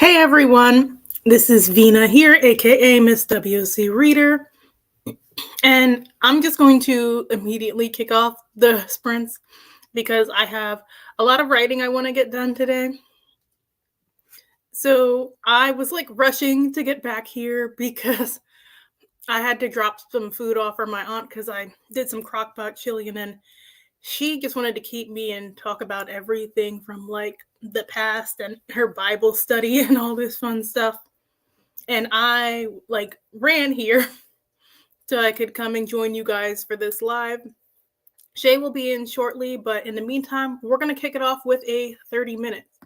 Hey everyone, this is Vina here, aka Miss WC Reader, and I'm just going to immediately kick off the sprints because I have a lot of writing I want to get done today. So I was like rushing to get back here because I had to drop some food off for my aunt because I did some crock pot chili, and then she just wanted to keep me and talk about everything from like the past and her Bible study and all this fun stuff. And I like ran here so I could come and join you guys for this live. Shay will be in shortly, but in the meantime, we're going to kick it off with a 30 minutes.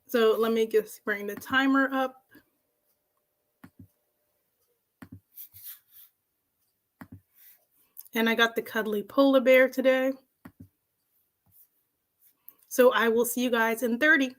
So let me just bring the timer up. And I got the cuddly polar bear today. So I will see you guys in 30.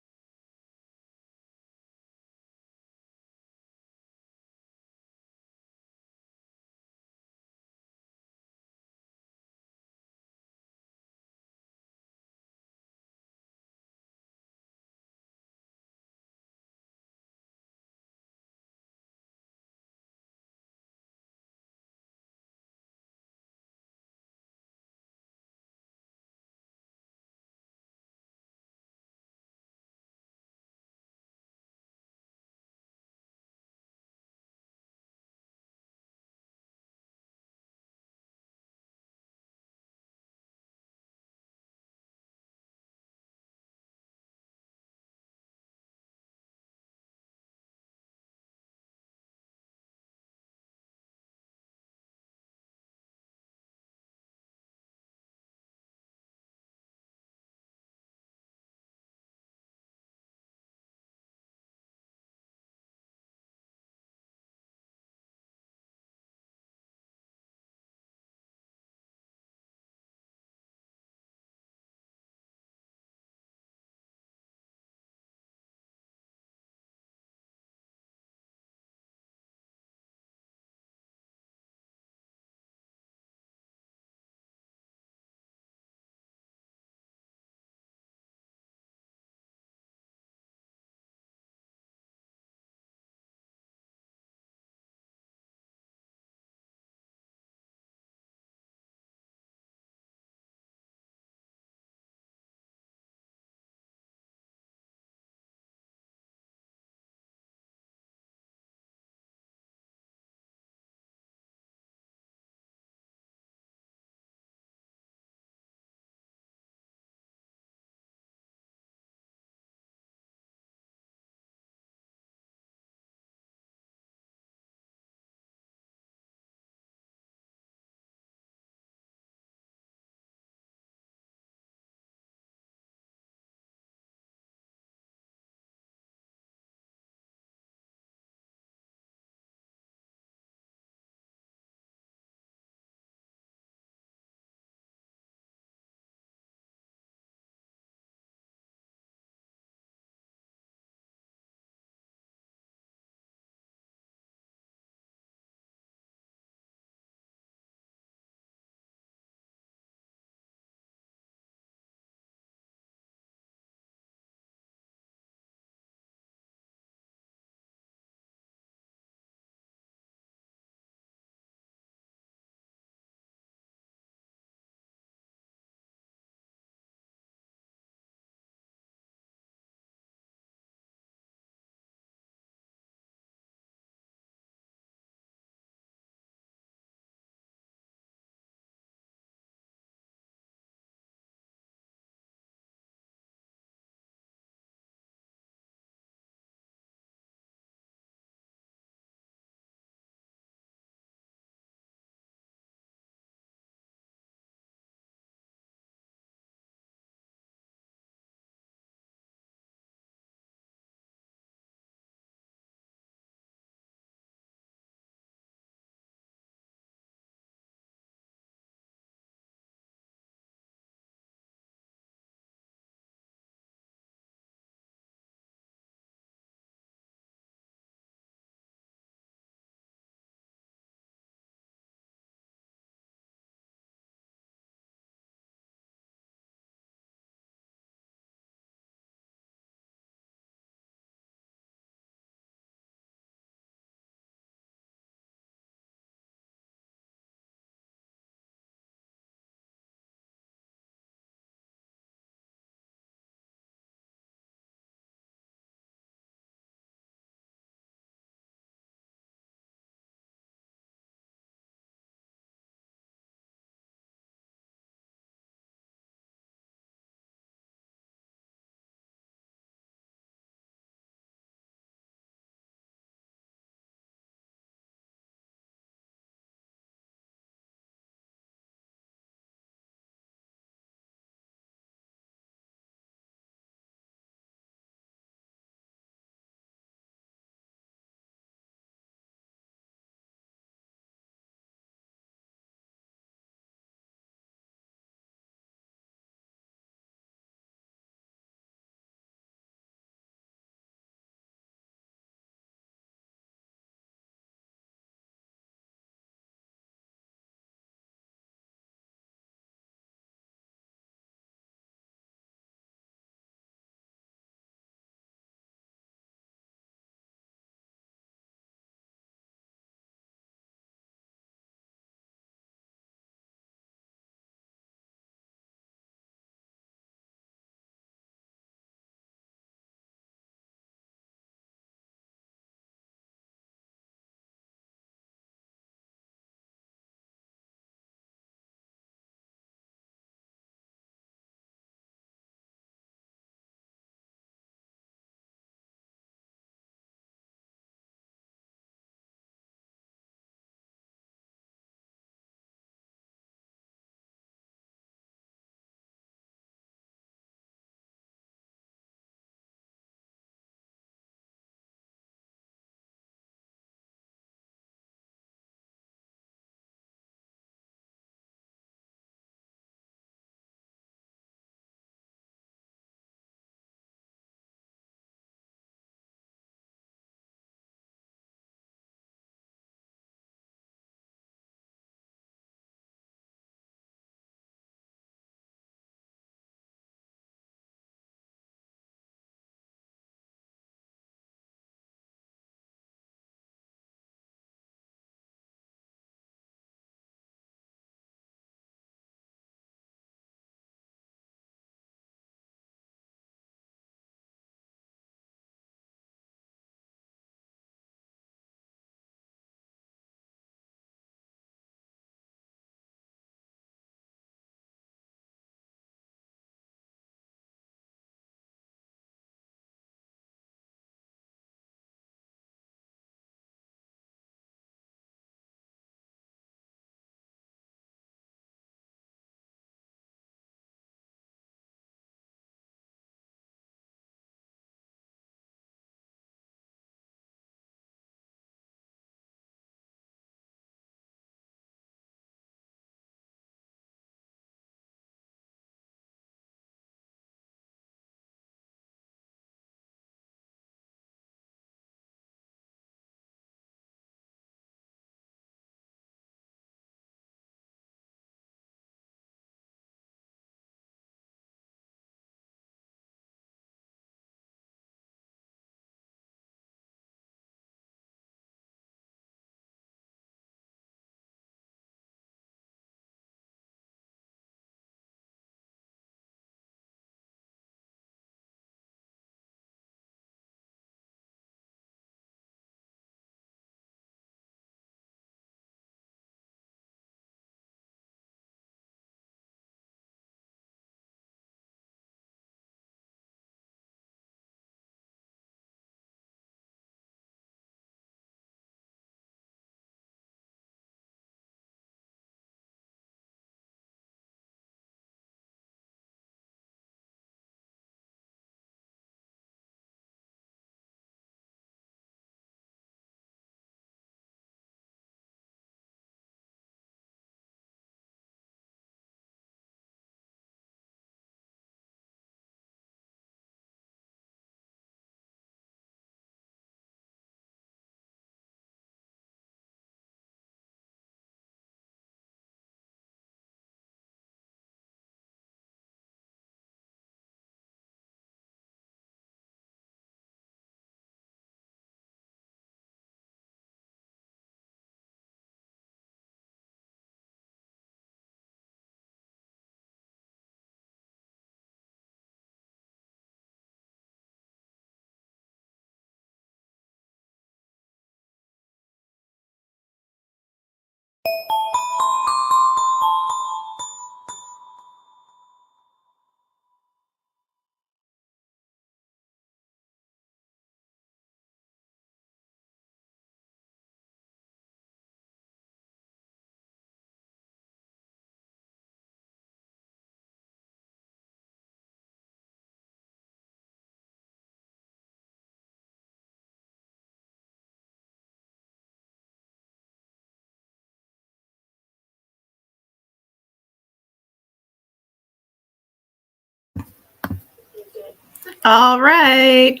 All right.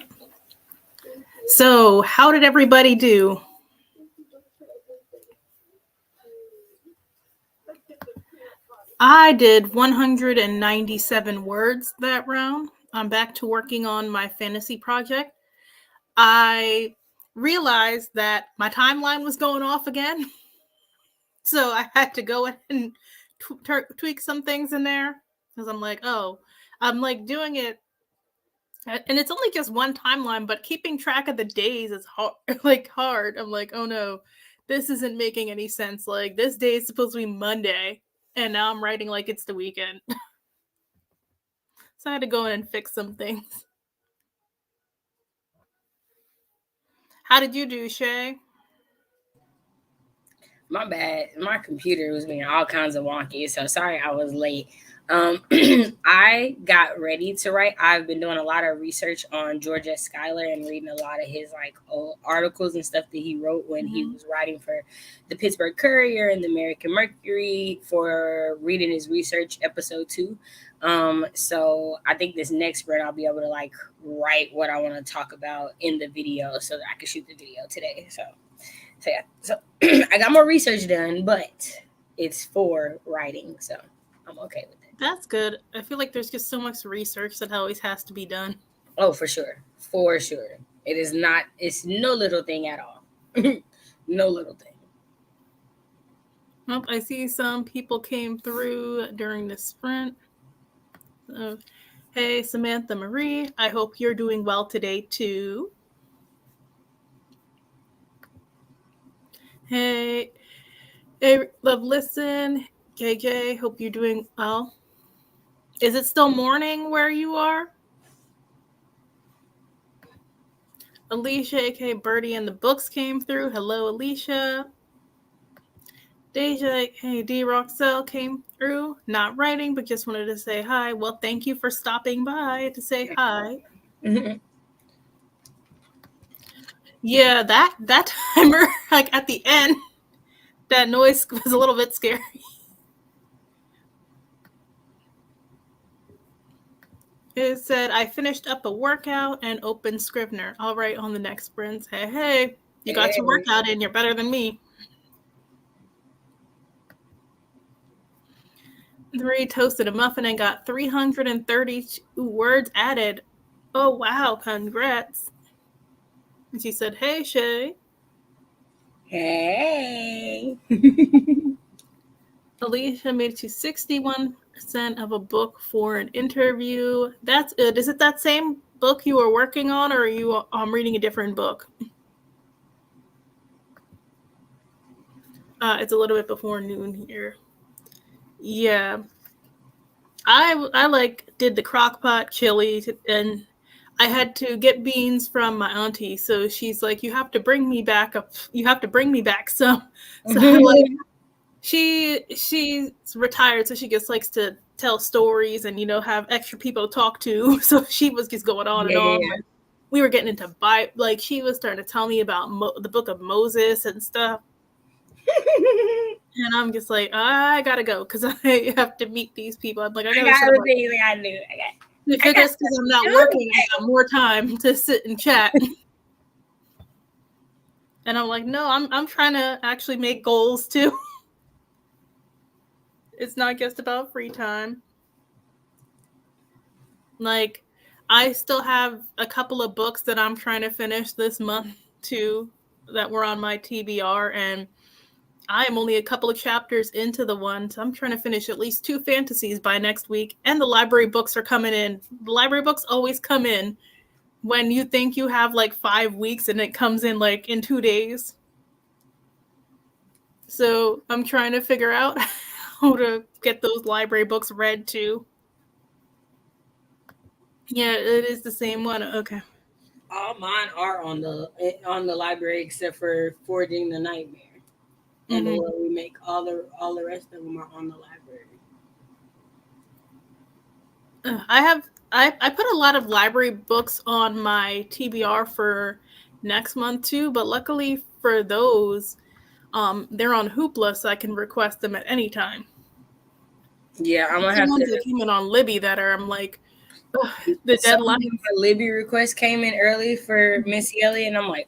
So, how did everybody do? I did 197 words that round. I'm back to working on my fantasy project. I realized that my timeline was going off again. So I had to go and tweak some things in there because I'm like, oh, I'm like doing it. And it's only just one timeline, but keeping track of the days is hard. Hard. I'm like, oh no, this isn't making any sense. Like this day is supposed to be Monday, and now I'm writing like it's the weekend. So I had to go in and fix some things. How did you do, Shay? My bad. My computer was being all kinds of wonky, so sorry I was late. I got ready to write. I've been doing a lot of research on George S. Schuyler and reading a lot of his old articles and stuff that he wrote when he was writing for the Pittsburgh Courier and the American Mercury for reading his research episode 2. So I think this next sprint I'll be able to write what I want to talk about in the video so that I can shoot the video today. So yeah, so I got more research done, but it's for writing, so I'm okay with it. That's good. I feel like there's just so much research that always has to be done. Oh, for sure. For sure. It is not, it's no little thing at all. No little thing. Well, I see some people came through during the sprint. So, hey, Samantha Marie, I hope you're doing well today too. Hey, love listen. KJ, hope you're doing well. Is it still morning where you are? Alicia, aka Birdie, and the books came through. Hello, Alicia. Deja, hey, D Roxelle came through. Not writing, but just wanted to say hi. Well, thank you for stopping by to say hi. Yeah, that timer, at the end, that noise was a little bit scary. It said, I finished up a workout and opened Scrivener. All right, on the next sprint. Hey, you got your workout in. You're better than me. 3 toasted a muffin and got 332 words added. Oh, wow, congrats. And she said, hey, Shay. Hey. Alicia made it to 61% of a book for an interview. That's it. Is it that same book you were working on, or are you reading a different book? It's a little bit before noon here. Yeah. I did the crock pot chili, and I had to get beans from my auntie. So she's like, you have to bring me back some. So I'm like, she's retired, so she just likes to tell stories and have extra people to talk to. So she was just going on and on. Like, we were getting into she was starting to tell me about the book of Moses and stuff. And I'm just like, I gotta go because I have to meet these people. I'm like, I gotta got everything I do. If it's just because I'm not working, I got more time to sit and chat. And I'm like, no, I'm trying to actually make goals too. It's not just about free time. Like, I still have a couple of books that I'm trying to finish this month too that were on my TBR, and I am only a couple of chapters into the one, so I'm trying to finish at least 2 fantasies by next week, and the library books are coming in. The library books always come in when you think you have 5 weeks, and it comes in in 2 days. So I'm trying to figure out how to get those library books read too. Yeah, it is the same one. Okay. All mine are on the library except for Forging the Nightmare. And the world we make, all the rest of them are on the library. I put a lot of library books on my TBR for next month too, but luckily for those, they're on Hoopla, so I can request them at any time. Yeah, I'm gonna the have ones to. that came in on Libby that are I'm like, The Some of deadline. my Libby requests came in early for Miss Ellie, and I'm like,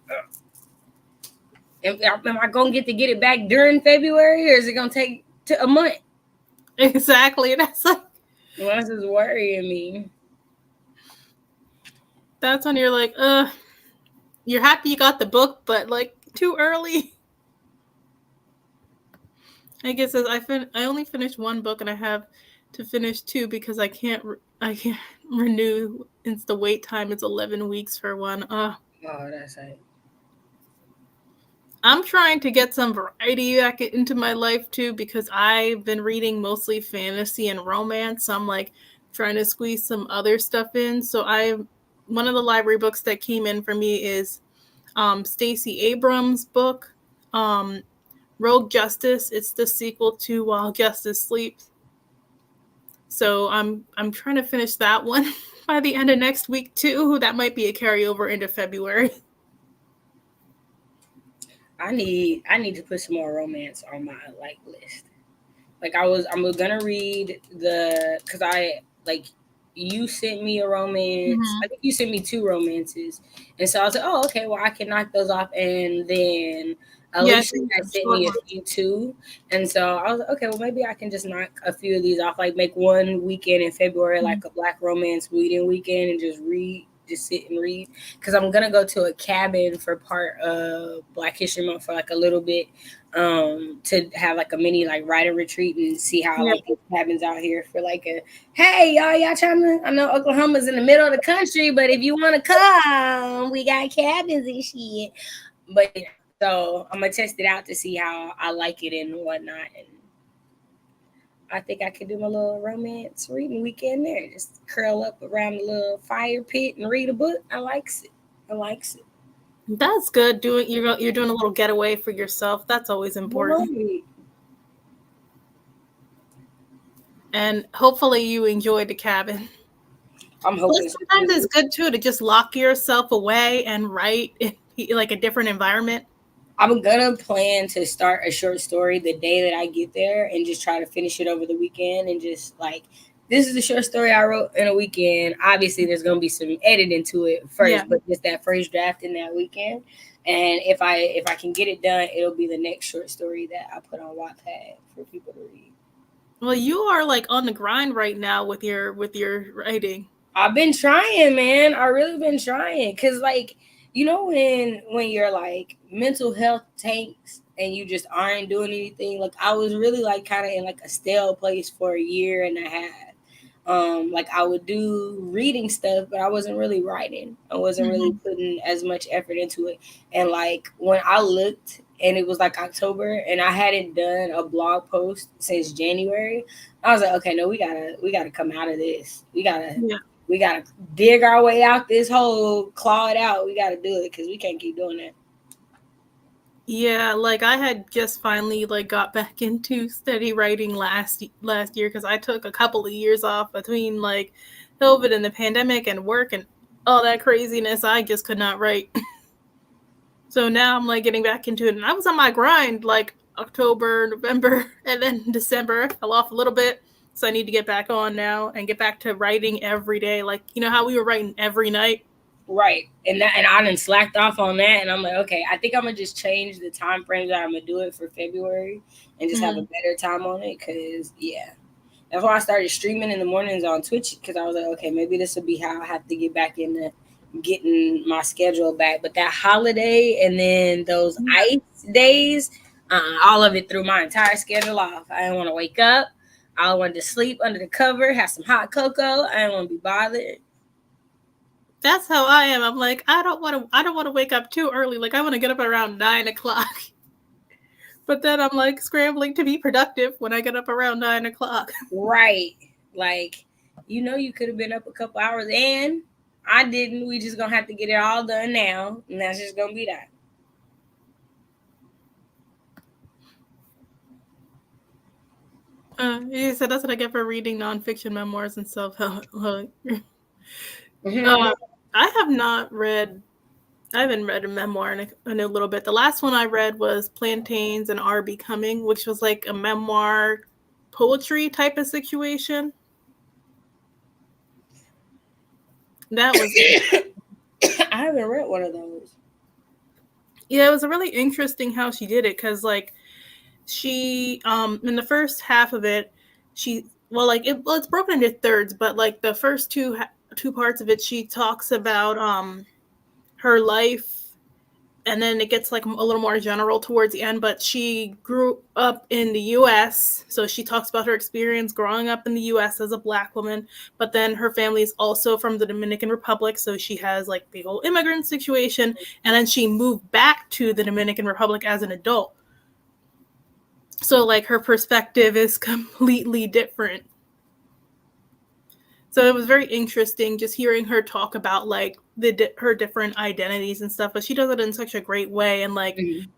am I gonna get it back during February, or is it gonna take to a month? Exactly. That's like Well, this is worrying me. that's when you're like, you're happy you got the book, but like too early. I guess as I only finished one book and I have to finish two because I can't renew. It's the wait time. It's 11 weeks for one. Oh, that's like I'm trying to get some variety back into my life too because I've been reading mostly fantasy and romance. So I'm like trying to squeeze some other stuff in. So I one of the library books that came in for me is Stacey Abrams' book, um, Rogue Justice. It's the sequel to While Justice Sleeps. So I'm trying to finish that one by the end of next week too. That might be a carryover into February. I need to put some more romance on my like list. Like I'm gonna read because I like you sent me a romance. Mm-hmm. I think you sent me two romances, and so I was like, oh okay, well I can knock those off, and then Yeah, Alicia had sent short me a one. few too, and so I was like, okay, well maybe I can just knock a few of these off, like make one weekend in February Mm-hmm. like a Black romance reading weekend, and just read, just sit and read, because I'm gonna go to a cabin for part of Black History Month for like a little bit, to have like a mini like writing retreat and see how Yeah. like it happens out here for like a hey y'all trying to, I know Oklahoma's in the middle of the country, but if you want to come, we got cabins and shit. But yeah, so I'm gonna test it out to see how I like it and whatnot, and I think I could do my little romance reading weekend there. Just curl up around the little fire pit and read a book. I likes it. I likes it. That's good. Doing you're doing a little getaway for yourself. That's always important. Right. And hopefully you enjoy the cabin. I'm Plus, hoping so sometimes it's too. good too to just lock yourself away and write in like a different environment. I'm gonna plan to start a short story the day that I get there and just try to finish it over the weekend, and just like, this is the short story I wrote in a weekend. Obviously there's gonna be some editing to it Yeah. first, but just that first draft in that weekend. And if I can get it done, it'll be the next short story that I put on Wattpad for people to read. Well, you are like on the grind right now with your writing. I've been trying, man. I really been trying, cause like, when your like mental health tanks and you just aren't doing anything. Like I was really like kind of in like a stale place for a year and a half. Like I would do reading stuff, but I wasn't really writing. I wasn't really Mhm. putting as much effort into it. And like when I looked and it was like October and I hadn't done a blog post since January, I was like, okay, no, we gotta come out of this. Yeah. We gotta dig our way out this hole, claw it out. We gotta do it because we can't keep doing that. Yeah, like I had just finally like got back into steady writing last year because I took a couple of years off between like COVID and the pandemic and work and all that craziness. I just could not write. So now I'm like getting back into it, and I was on my grind like October, November, and then December. I fell off a little bit, so I need to get back on now and get back to writing every day. Like you know how we were writing every night. Right. And I done slacked off on that, and I'm like, okay, I think I'm gonna just change the time frame that I'm gonna do it for February and just have a Mm-hmm. better time on it. Cause yeah. That's why I started streaming in the mornings on Twitch, because I was like, okay, maybe this will be how I have to get back into getting my schedule back. But that holiday and then those Yeah. ice days, all of it threw my entire schedule off. I didn't want to wake up. I wanted to sleep under the cover, have some hot cocoa. I didn't want to be bothered. That's how I am. I'm like, I don't want to wake up too early. Like I want to get up around 9 o'clock. But then I'm like scrambling to be productive when I get up around 9 o'clock. Right. Like, you could have been up a couple hours, and I didn't. We just gonna have to get it all done now, and that's just gonna be that. Yeah, so that's what I get for reading nonfiction memoirs and self help. Mm-hmm. I have not read. I haven't read a memoir in a little bit. The last one I read was Plantains and Are Becoming, which was like a memoir poetry type of situation. That was I haven't read one of those. yeah, it was really interesting how she did it because like she in the first half of it she well it's broken into thirds, but like the first two parts of it she talks about her life, and then it gets like a little more general towards the end, but she grew up in the US, so she talks about her experience growing up in the US as a black woman, but then her family is also from the Dominican Republic, so she has like the whole immigrant situation, and then she moved back to the Dominican Republic as an adult. So like her perspective is completely different. So it was very interesting just hearing her talk about like her different identities and stuff, but she does it in such a great way, and like Mm-hmm.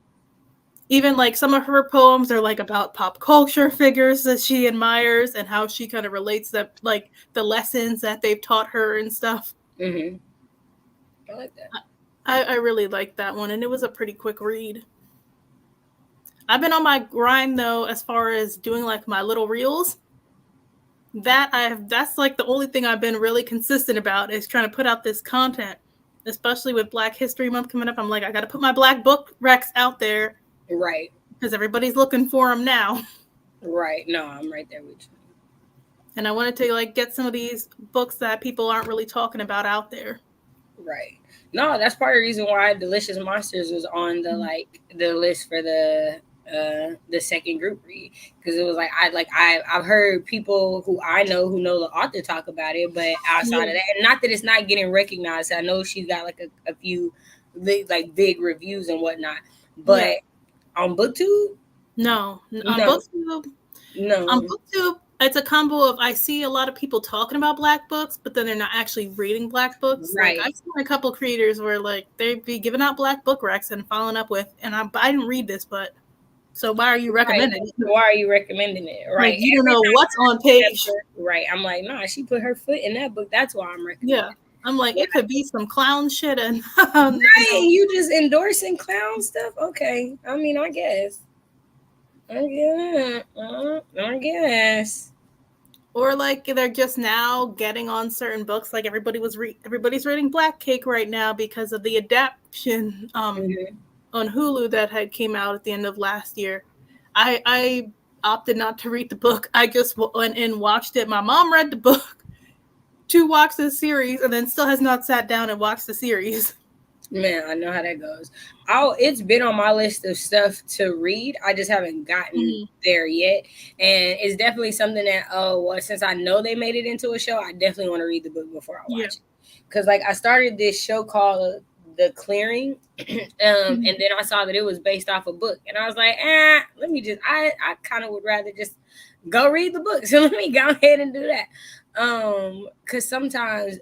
even like some of her poems are like about pop culture figures that she admires and how she kind of relates that like the lessons that they've taught her and stuff. Mm-hmm. I like that. I really liked that one, and it was a pretty quick read. I've been on my grind though as far as doing like my little reels. That's like the only thing I've been really consistent about is trying to put out this content, especially with Black History Month coming up. I'm like, I got to put my Black book recs out there Right. because everybody's looking for them now. Right. No, I'm right there with you. And I wanted to like get some of these books that people aren't really talking about out there. Right. No, that's part of the reason why Delicious Monsters was on the list for the second group read, because it was like I've heard people who I know who know the author talk about it, but outside of that, and not that it's not getting recognized. I know she's got like a few big reviews and whatnot, but on BookTube, No, on no, BookTube, on no, BookTube, it's a combo of I see a lot of people talking about Black books, but then they're not actually reading Black books. Like right. I've seen a couple creators where like they'd be giving out Black book recs and following up with, and I didn't read this, but so why are you Right. recommending it? Why are you recommending it? Like Right. you don't Every know what's on page. right. I'm like, nah, she put her foot in that book. That's why I'm recommending. Yeah, I'm like it could be some clown shit and Right, you just endorsing clown stuff? Okay. I mean, I guess. I guess. or like they're just now getting on certain books. Like everybody's reading Black Cake right now because of the adaptation Mm-hmm. on Hulu that had came out at the end of last year. I opted not to read the book. I just went and watched it. My mom read the book to watch the series, and then still has not sat down and watched the series. Man, I know how that goes. It's been on my list of stuff to read. I just haven't gotten there yet. And it's definitely something that since I know they made it into a show, I definitely want to read the book before I watch it. Because like I started this show called The Clearing, and then I saw that it was based off a book, and I was like, let me just I kind of would rather just go read the book. So let me go ahead and do that. Because sometimes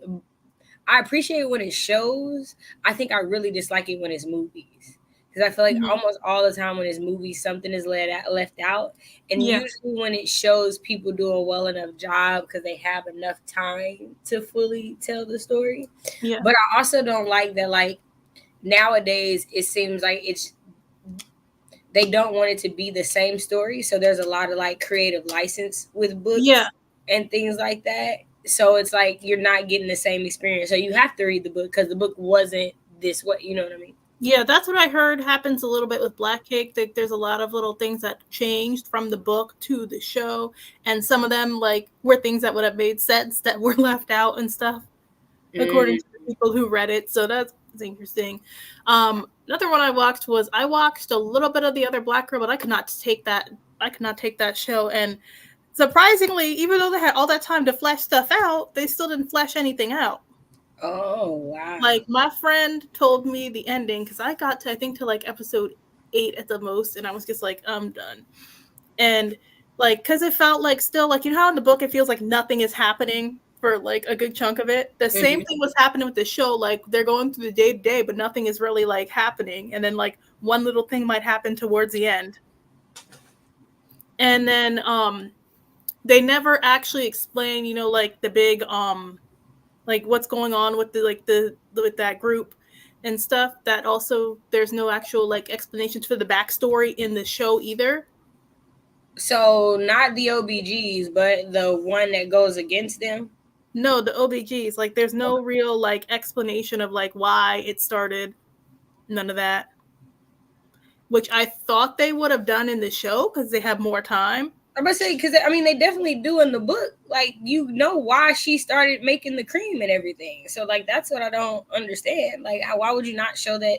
I appreciate it when it shows. I think I really dislike it when it's movies, because I feel like almost all the time when it's movies, something is left out. And usually when it shows people doing well enough job because they have enough time to fully tell the story. Yeah. But I also don't like that, like, nowadays it seems like they don't want it to be the same story. So there's a lot of like creative license with books and things like that. So it's like you're not getting the same experience. So you have to read the book because the book wasn't this way. You know what I mean? Yeah, that's what I heard happens a little bit with Black Cake. That there's a lot of little things that changed from the book to the show, and some of them like were things that would have made sense that were left out and stuff, according to the people who read it. So that's interesting. Another one I watched a little bit of The Other Black Girl, but I could not take that. I could not take that show, and surprisingly, even though they had all that time to flesh stuff out, they still didn't flesh anything out. Oh, wow. Like my friend told me the ending because I got to I think to like episode 8 at the most, and I was just like, I'm done. And like, because it felt like still like, you know how in the book it feels like nothing is happening for like a good chunk of it. The same thing was happening with the show. Like they're going through the day to day, but nothing is really like happening. And then like one little thing might happen towards the end. And then they never actually explain, you know, like the big like what's going on with the with that group and stuff. That also there's no actual like explanations for the backstory in the show either. So not the OBGs, but the one that goes against them. No, the OBGs. Like, there's no real like explanation of like why it started. None of that. Which I thought they would have done in the show because they have more time. I'm about to say, because I mean, they definitely do in the book. Like, you know why she started making the cream and everything. So, like, that's what I don't understand. Like, why would you not show that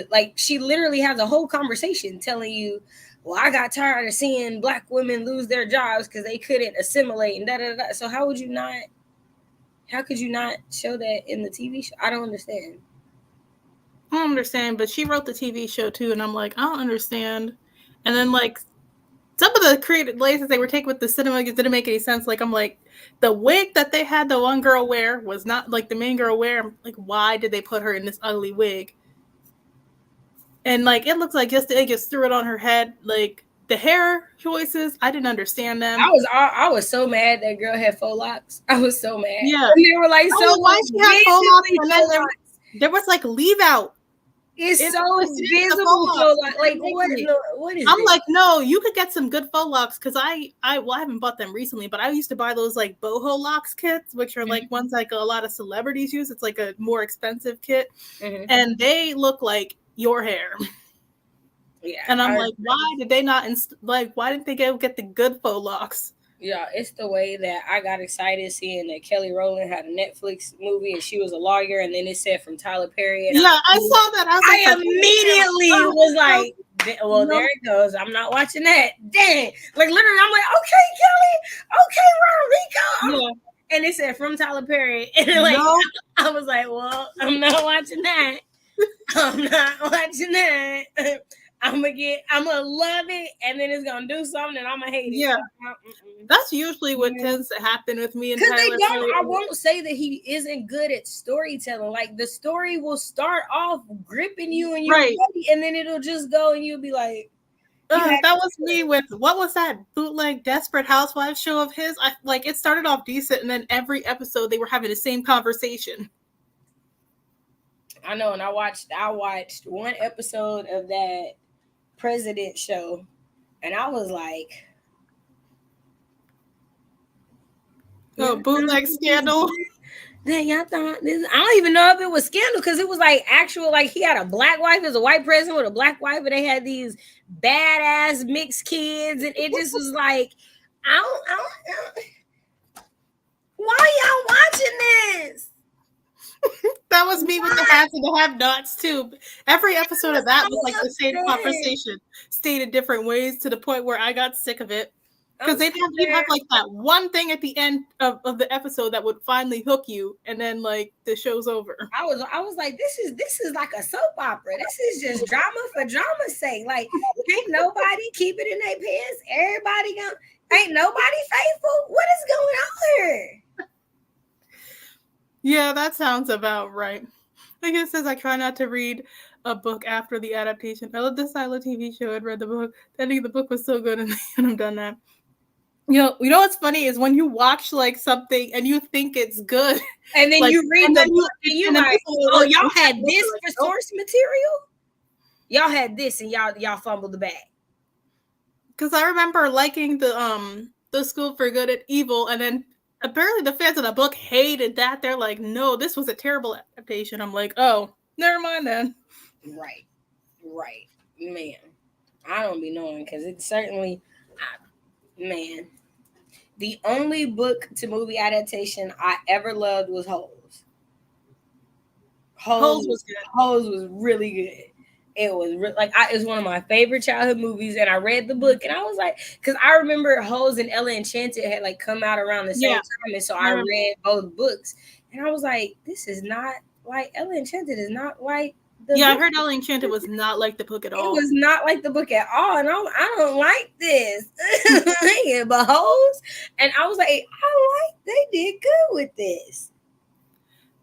like, she literally has a whole conversation telling you, well, I got tired of seeing black women lose their jobs because they couldn't assimilate and da da da. So how could you not show that in the TV show? I don't understand. I don't understand, but she wrote the TV show too, and I'm like, I don't understand. And then like some of the creative licenses they were taking with the cinema didn't make any sense. Like, I'm like, the wig that they had the one girl wear was not like the main girl wear. I'm like, why did they put her in this ugly wig? And like, it looks like they just threw it on her head. Like, the hair choices, I didn't understand them. I was so mad that girl had faux locks. I was so mad. Yeah, and they were like, so why she had faux locks, and then there was like leave out. It's so visible. So like what is I'm this? like, no, you could get some good faux locks because I haven't bought them recently, but I used to buy those like boho locks kits, which are like ones like a lot of celebrities use. It's like a more expensive kit, and they look like your hair. Yeah, and I'm like, why did they not why didn't they get the good faux locks? Yeah, it's the way that I got excited seeing that Kelly Rowland had a Netflix movie and she was a lawyer, and then it said from Tyler Perry. And yeah, I saw that. I immediately was like, well, there it goes. I'm not watching that. Dang. Like, literally, I'm like, okay, Kelly. Okay, Rodrigo. Yeah. And it said from Tyler Perry. And like, I was like, well, I'm not watching that. I'm not watching that. I'm gonna love it, and then it's gonna do something, and I'm gonna hate it. Yeah, that's usually what tends to happen with me and Tyler. I won't say that he isn't good at storytelling. Like, the story will start off gripping you, and you're ready, and then it'll just go, and you'll be like, that was me with what was that bootleg Desperate Housewives show of his? It started off decent, and then every episode they were having the same conversation. I know, and I watched one episode of that President show, and I was like, oh, bootleg scandal. Then y'all thought this, I don't even know if it was scandal, because it was like actual, like, he had a black wife, as a white president with a black wife, and they had these badass mixed kids, and it just was like, I don't why y'all watching this? That was me with the haves and the have-nots too. Every episode of that was like the same conversation, stated different ways, to the point where I got sick of it. Because they'd have like that one thing at the end of the episode that would finally hook you, and then like the show's over. I was like, this is like a soap opera. This is just drama for drama's sake. Like, ain't nobody keep it in their pants. Everybody ain't nobody faithful. What is going on here? Yeah, that sounds about right. I guess it says I try not to read a book after the adaptation. I love the silent TV show. I'd read the book. The ending of the book was so good, and I'm done that. You know what's funny is when you watch like something and you think it's good, and then you read the book and you're like, oh, y'all had this for source material? Y'all had this and y'all fumbled the bag. Because I remember liking the School for Good and Evil, and then apparently the fans of the book hated that. They're like, no, this was a terrible adaptation. I'm like, oh, never mind then. Right. Man, I don't be knowing, because it's certainly, man, the only book to movie adaptation I ever loved was Holes. Holes was really good. It was it was one of my favorite childhood movies, and I read the book, and I was like, because I remember Holes and Ella Enchanted had like come out around the same time, and so I read both books, and I was like, this is not like Ella Enchanted is not like the book. I heard Ella Enchanted was not like the book at all. It was not like the book at all, and I don't like this. But Holes, and I was like, they did good with this.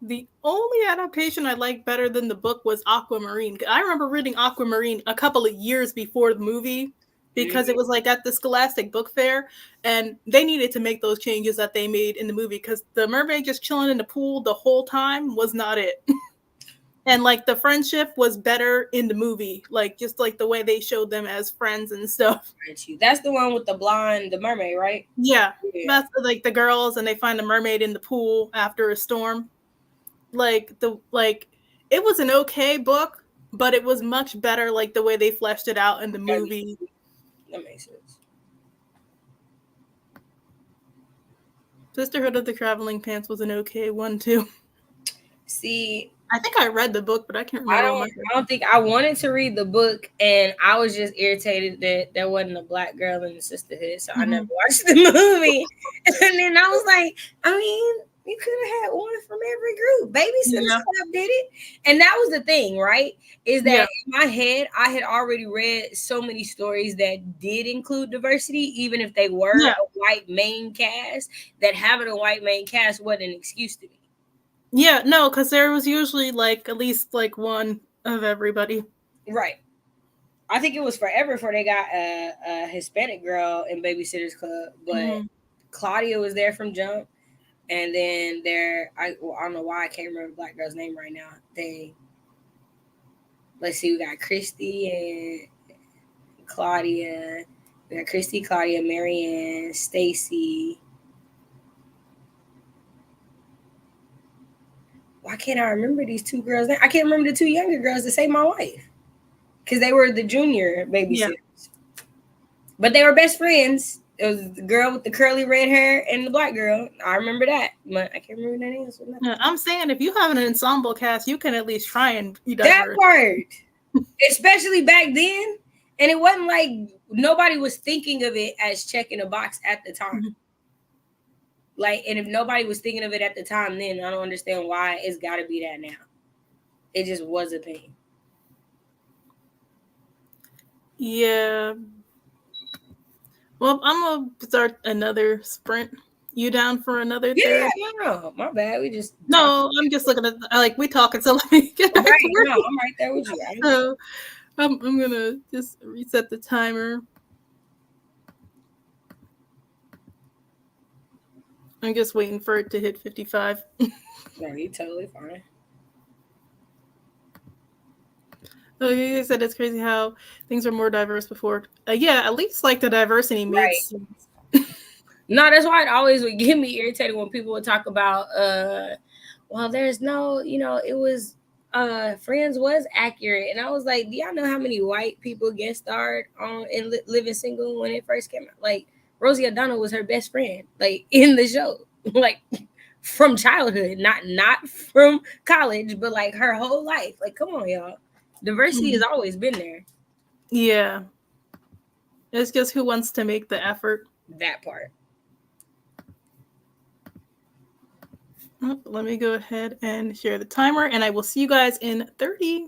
The only adaptation I liked better than the book was Aquamarine. I remember reading Aquamarine a couple of years before the movie, because it was like at the Scholastic Book Fair, and they needed to make those changes that they made in the movie, because the mermaid just chilling in the pool the whole time was not it. And like the friendship was better in the movie, like just like the way they showed them as friends and stuff. That's the one with the blonde, the mermaid, right? Yeah, Yeah. that's like the girls, and they find a mermaid in the pool after a storm. Like it was an okay book, but it was much better like the way they fleshed it out in the movie. That makes sense. Sisterhood of the Traveling Pants was an okay one too. See, I think I read the book, but I can't I remember what don't. I don't think I wanted to read the book, and I was just irritated that there wasn't a black girl in the sisterhood, so I never watched the movie. And then I was like, I mean, you could have had one from every group. Babysitters Club did it, and that was the thing, right? Is that in my head, I had already read so many stories that did include diversity, even if they were a white main cast. That having a white main cast wasn't an excuse to me. Yeah, no, because there was usually like at least like one of everybody. Right. I think it was forever before they got a Hispanic girl in Babysitters Club, but Claudia was there from jump, and then I don't know why I can't remember the black girl's name right now. Let's see, we got Christy and Claudia. We got Christy, Claudia, Marianne, Stacy. Why can't I remember these two girls' names? I can't remember the two younger girls that saved my life because they were the junior babysitters. Yeah. But they were best friends. It was the girl with the curly red hair and the black girl. I remember that, but I can't remember that names. I'm saying if you have an ensemble cast, you can at least try and be diverse. That part, especially back then, and it wasn't like nobody was thinking of it as checking a box at the time. Like, and if nobody was thinking of it at the time, then I don't understand why it's got to be that now. It just was a thing. Yeah. Well, I'm gonna start another sprint. You down for another third? No, my bad. We just I'm just looking at like we talking. So let me get back to work. No, I'm right there with you. So I'm gonna just reset the timer. I'm just waiting for it to hit 55. No, you're totally fine. Like I said, it's crazy how things were more diverse before. Yeah, at least like the diversity made sense. No, that's why it always would get me irritated when people would talk about, well, there's no, it was, Friends was accurate. And I was like, do y'all know how many white people guest starred on in Living Single when it first came out? Like, Rosie O'Donnell was her best friend, like, in the show. Like, from childhood, not from college, but like her whole life. Like, come on, y'all. Diversity has always been there. Yeah. It's just who wants to make the effort. That part. Let me go ahead and share the timer, and I will see you guys in 30.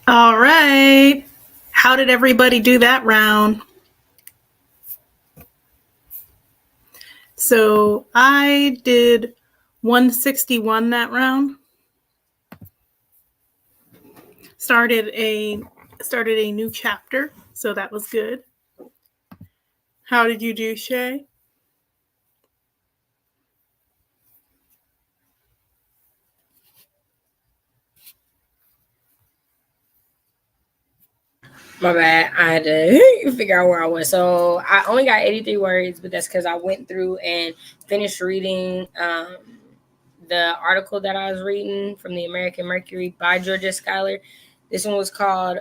All right. How did everybody do that round? So I did 161 that round. Started a new chapter, so that was good. How did you do, Shay? My bad. I had to figure out where I was. So I only got 83 words, but that's because I went through and finished reading the article that I was reading from the American Mercury by Georgia Schuyler. This one was called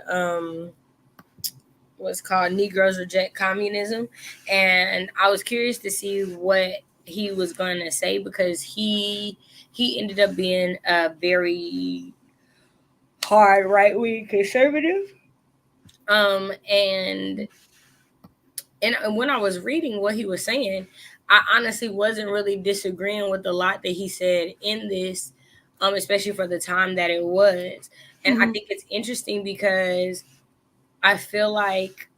Negroes Reject Communism. And I was curious to see what he was going to say because he ended up being a very hard right wing conservative. And when I was reading what he was saying, I honestly wasn't really disagreeing with a lot that he said in this, especially for the time that it was. And I think it's interesting because I feel like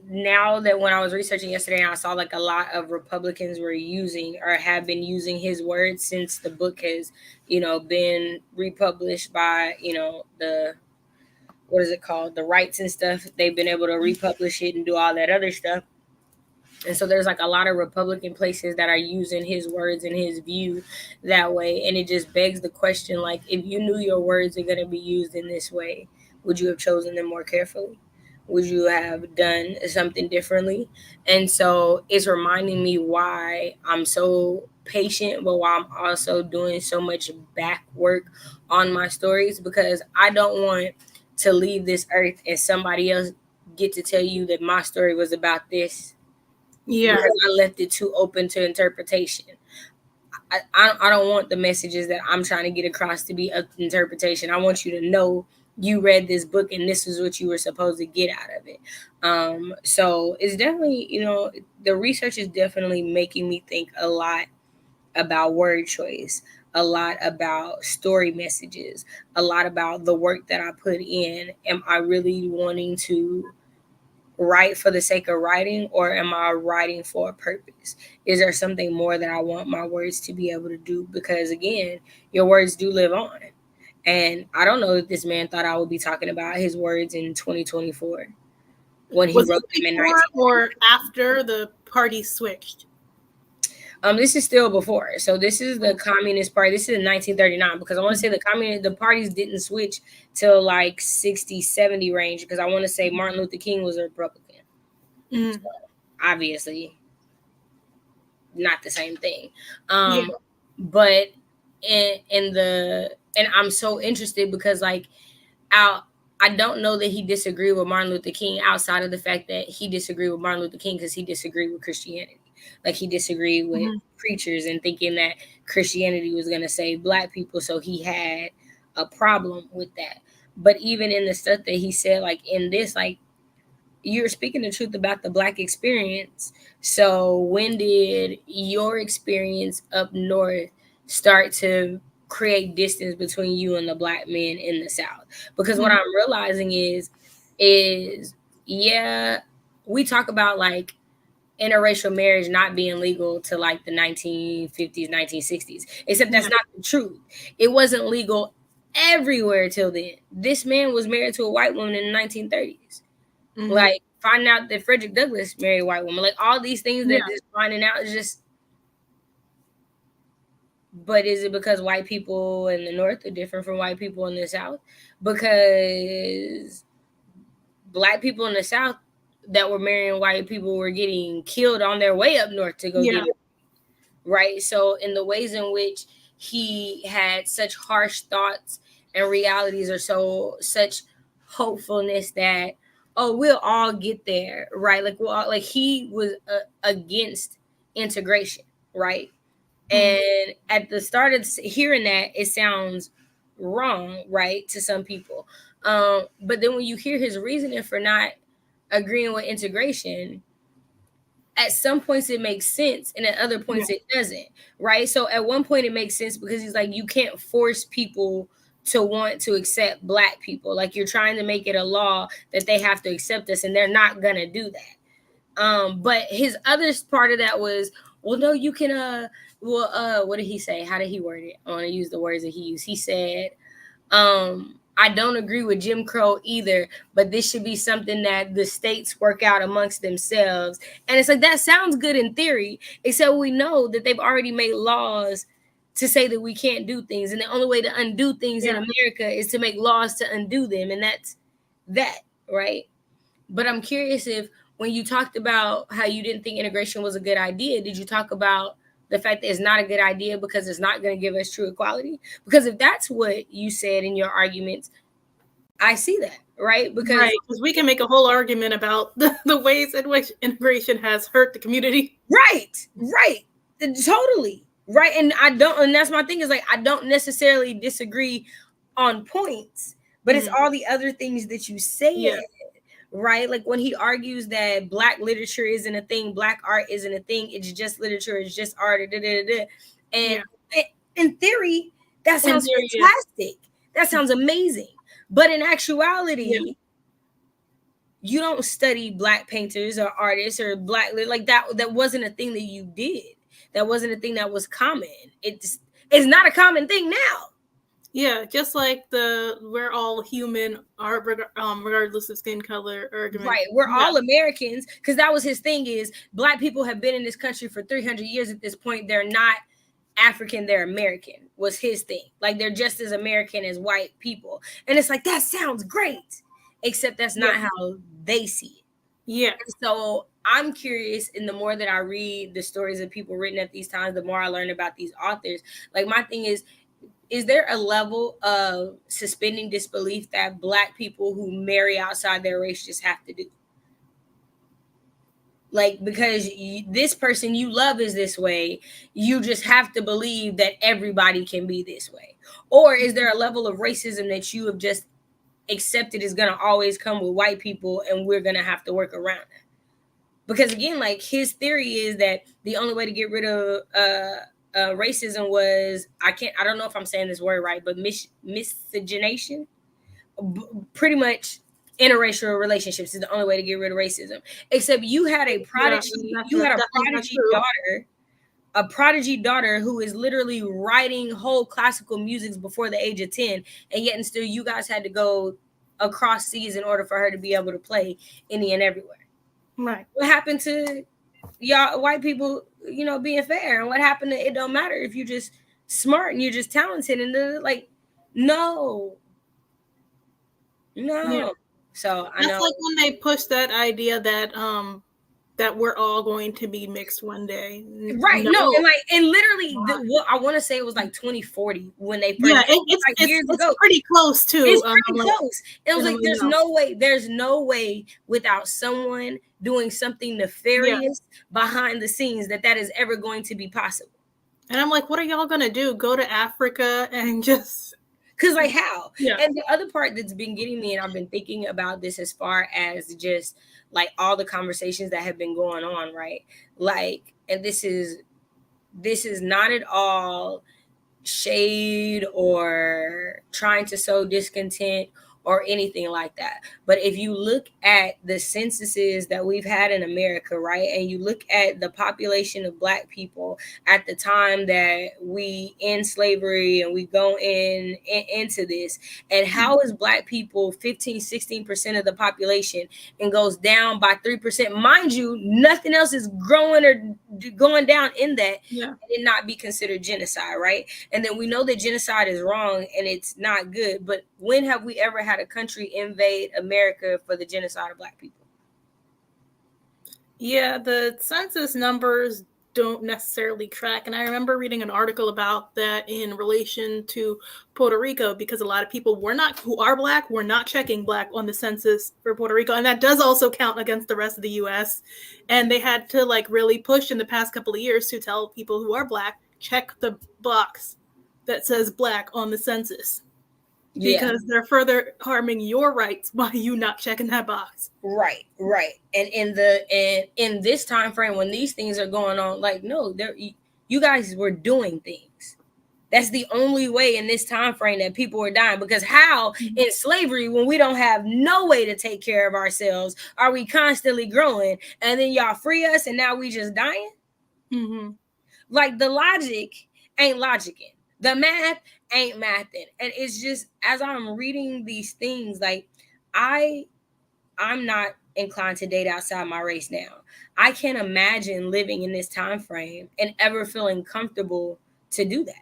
now that when I was researching yesterday, I saw like a lot of Republicans were using or have been using his words since the book has, been republished by, the what is it called, the rights and stuff. They've been able to republish it and do all that other stuff. And so there's like a lot of Republican places that are using his words and his view that way. And it just begs the question, like, if you knew your words are going to be used in this way, would you have chosen them more carefully? Would you have done something differently? And so it's reminding me why I'm so patient, but why I'm also doing so much back work on my stories, because I don't want to leave this earth and somebody else get to tell you that my story was about this, Yeah. because I left it too open to interpretation. I don't want the messages that I'm trying to get across to be up to interpretation. I want you to know you read this book and this is what you were supposed to get out of it. So it's definitely, the research is definitely making me think a lot about word choice, a lot about story messages, a lot about the work that I put in. Am I really wanting to write for the sake of writing, or am I writing for a purpose? Is there something more that I want my words to be able to do? Because again, your words do live on. And I don't know if this man thought I would be talking about his words in 2024 when he Was wrote this them in before or 1930. after the party switched? This is still before. So this is the Communist Party. This is in 1939, because I want to say the parties didn't switch till like 60, 70 range, because I want to say Martin Luther King was a Republican. So obviously not the same thing. Yeah. But and I'm so interested because like out I don't know that he disagreed with Martin Luther King outside of the fact that he disagreed with Martin Luther King because he disagreed with Christianity. Like he disagreed with preachers and thinking that Christianity was going to save black people. So he had a problem with that. But even in the stuff that he said, like in this, like you're speaking the truth about the black experience. So when did your experience up north start to create distance between you and the black men in the South? Because what I'm realizing is yeah, we talk about like interracial marriage not being legal to like the 1950s, 1960s, except that's not the truth. It wasn't legal everywhere till then. This man was married to a white woman in the 1930s. Like finding out that Frederick Douglass married a white woman, like all these things that just finding out is just. But is it because white people in the North are different from white people in the South? Because black people in the South that were marrying white people were getting killed on their way up north to go get it. Right? So in the ways in which he had such harsh thoughts and realities, or such hopefulness that, oh, we'll all get there, right? Like like he was against integration, right? And at the start of hearing that, it sounds wrong, right, to some people. But then when you hear his reasoning for not agreeing with integration, at some points it makes sense and at other points Yeah. it doesn't, right? So at one point it makes sense because he's like, you can't force people to want to accept black people. Like, you're trying to make it a law that they have to accept us, and they're not gonna do that. But his other part of that was, well, no, you can what did he say? How did he word it? I want to use the words that he used. He said, I don't agree with Jim Crow either, but this should be something that the states work out amongst themselves. And it's like, that sounds good in theory, except we know that they've already made laws to say that we can't do things. And the only way to undo things in America is to make laws to undo them. And that's that, right? But I'm curious if, when you talked about how you didn't think integration was a good idea, did you talk about the fact that it's not a good idea because it's not going to give us true equality? Because if that's what you said in your arguments, I see that, right? Because we can make a whole argument about the ways in which integration has hurt the community. Right, totally, right. And that's my thing, is like, I don't necessarily disagree on points, but it's all the other things that you said. Right? Like, when he argues that black literature isn't a thing, black art isn't a thing, it's just literature, it's just art, and in theory, that sounds fantastic. That sounds amazing. But in actuality, you don't study black painters or artists or black, like that wasn't a thing that you did. That wasn't a thing that was common. It's not a common thing now. Yeah, just like the we're all human, regardless of skin color argument. Right, we're all Americans, because that was his thing, is black people have been in this country for 300 years at this point. They're not African, they're American, was his thing. Like, they're just as American as white people. And it's like, that sounds great, except that's not how they see it. Yeah. And so I'm curious, and the more that I read the stories of people written at these times, the more I learn about these authors. Like, my thing is there a level of suspending disbelief that black people who marry outside their race just have to do? Like, because this person you love is this way, you just have to believe that everybody can be this way? Or is there a level of racism that you have just accepted is going to always come with white people, and we're going to have to work around that? Because again, like, his theory is that the only way to get rid of racism was, I don't know if I'm saying this word right, but miscegenation. Pretty much interracial relationships is the only way to get rid of racism. Except you had a prodigy, a prodigy daughter who is literally writing whole classical music before the age of 10, and yet and still you guys had to go across seas in order for her to be able to play any and everywhere. Right. What happened to y'all white people, being fair? And what happened to, it don't matter if you're just smart and you're just talented, and like, no. So I know that's like when they push that idea that that we're all going to be mixed one day. Right. No, and literally what I want to say, it was like 2040 when they first it's pretty close too. It's pretty close. It was like, there's no way without someone doing something nefarious behind the scenes that is ever going to be possible. And I'm like, what are y'all gonna do? Go to Africa and just, because like, how? Yeah. And the other part that's been getting me, and I've been thinking about this as far as just like all the conversations that have been going on, right? Like, and this is not at all shade or trying to sow discontent or anything like that. But if you look at the censuses that we've had in America, right, and you look at the population of Black people at the time that we end slavery and we go into this, and how is Black people 15-16% of the population and goes down by 3%? Mind you, nothing else is growing or going down in that, and it not be considered genocide, right? And then we know that genocide is wrong and it's not good, but when have we ever had a country invade America for the genocide of Black people? Yeah, the census numbers don't necessarily track. And I remember reading an article about that in relation to Puerto Rico, because a lot of people who are Black were not checking Black on the census for Puerto Rico. And that does also count against the rest of the US. And they had to like really push in the past couple of years to tell people who are Black, check the box that says Black on the census. because they're further harming your rights by you not checking that box. Right. And in this time frame when these things are going on, like, no, you guys were doing things. That's the only way in this time frame that people are dying. Because how in slavery, when we don't have no way to take care of ourselves, are we constantly growing? And then y'all free us and now we just dying? Mm-hmm. Like, the logic ain't logicking. The math ain't mathing. And it's just, as I'm reading these things, like, I'm not inclined to date outside my race now. I can't imagine living in this time frame and ever feeling comfortable to do that.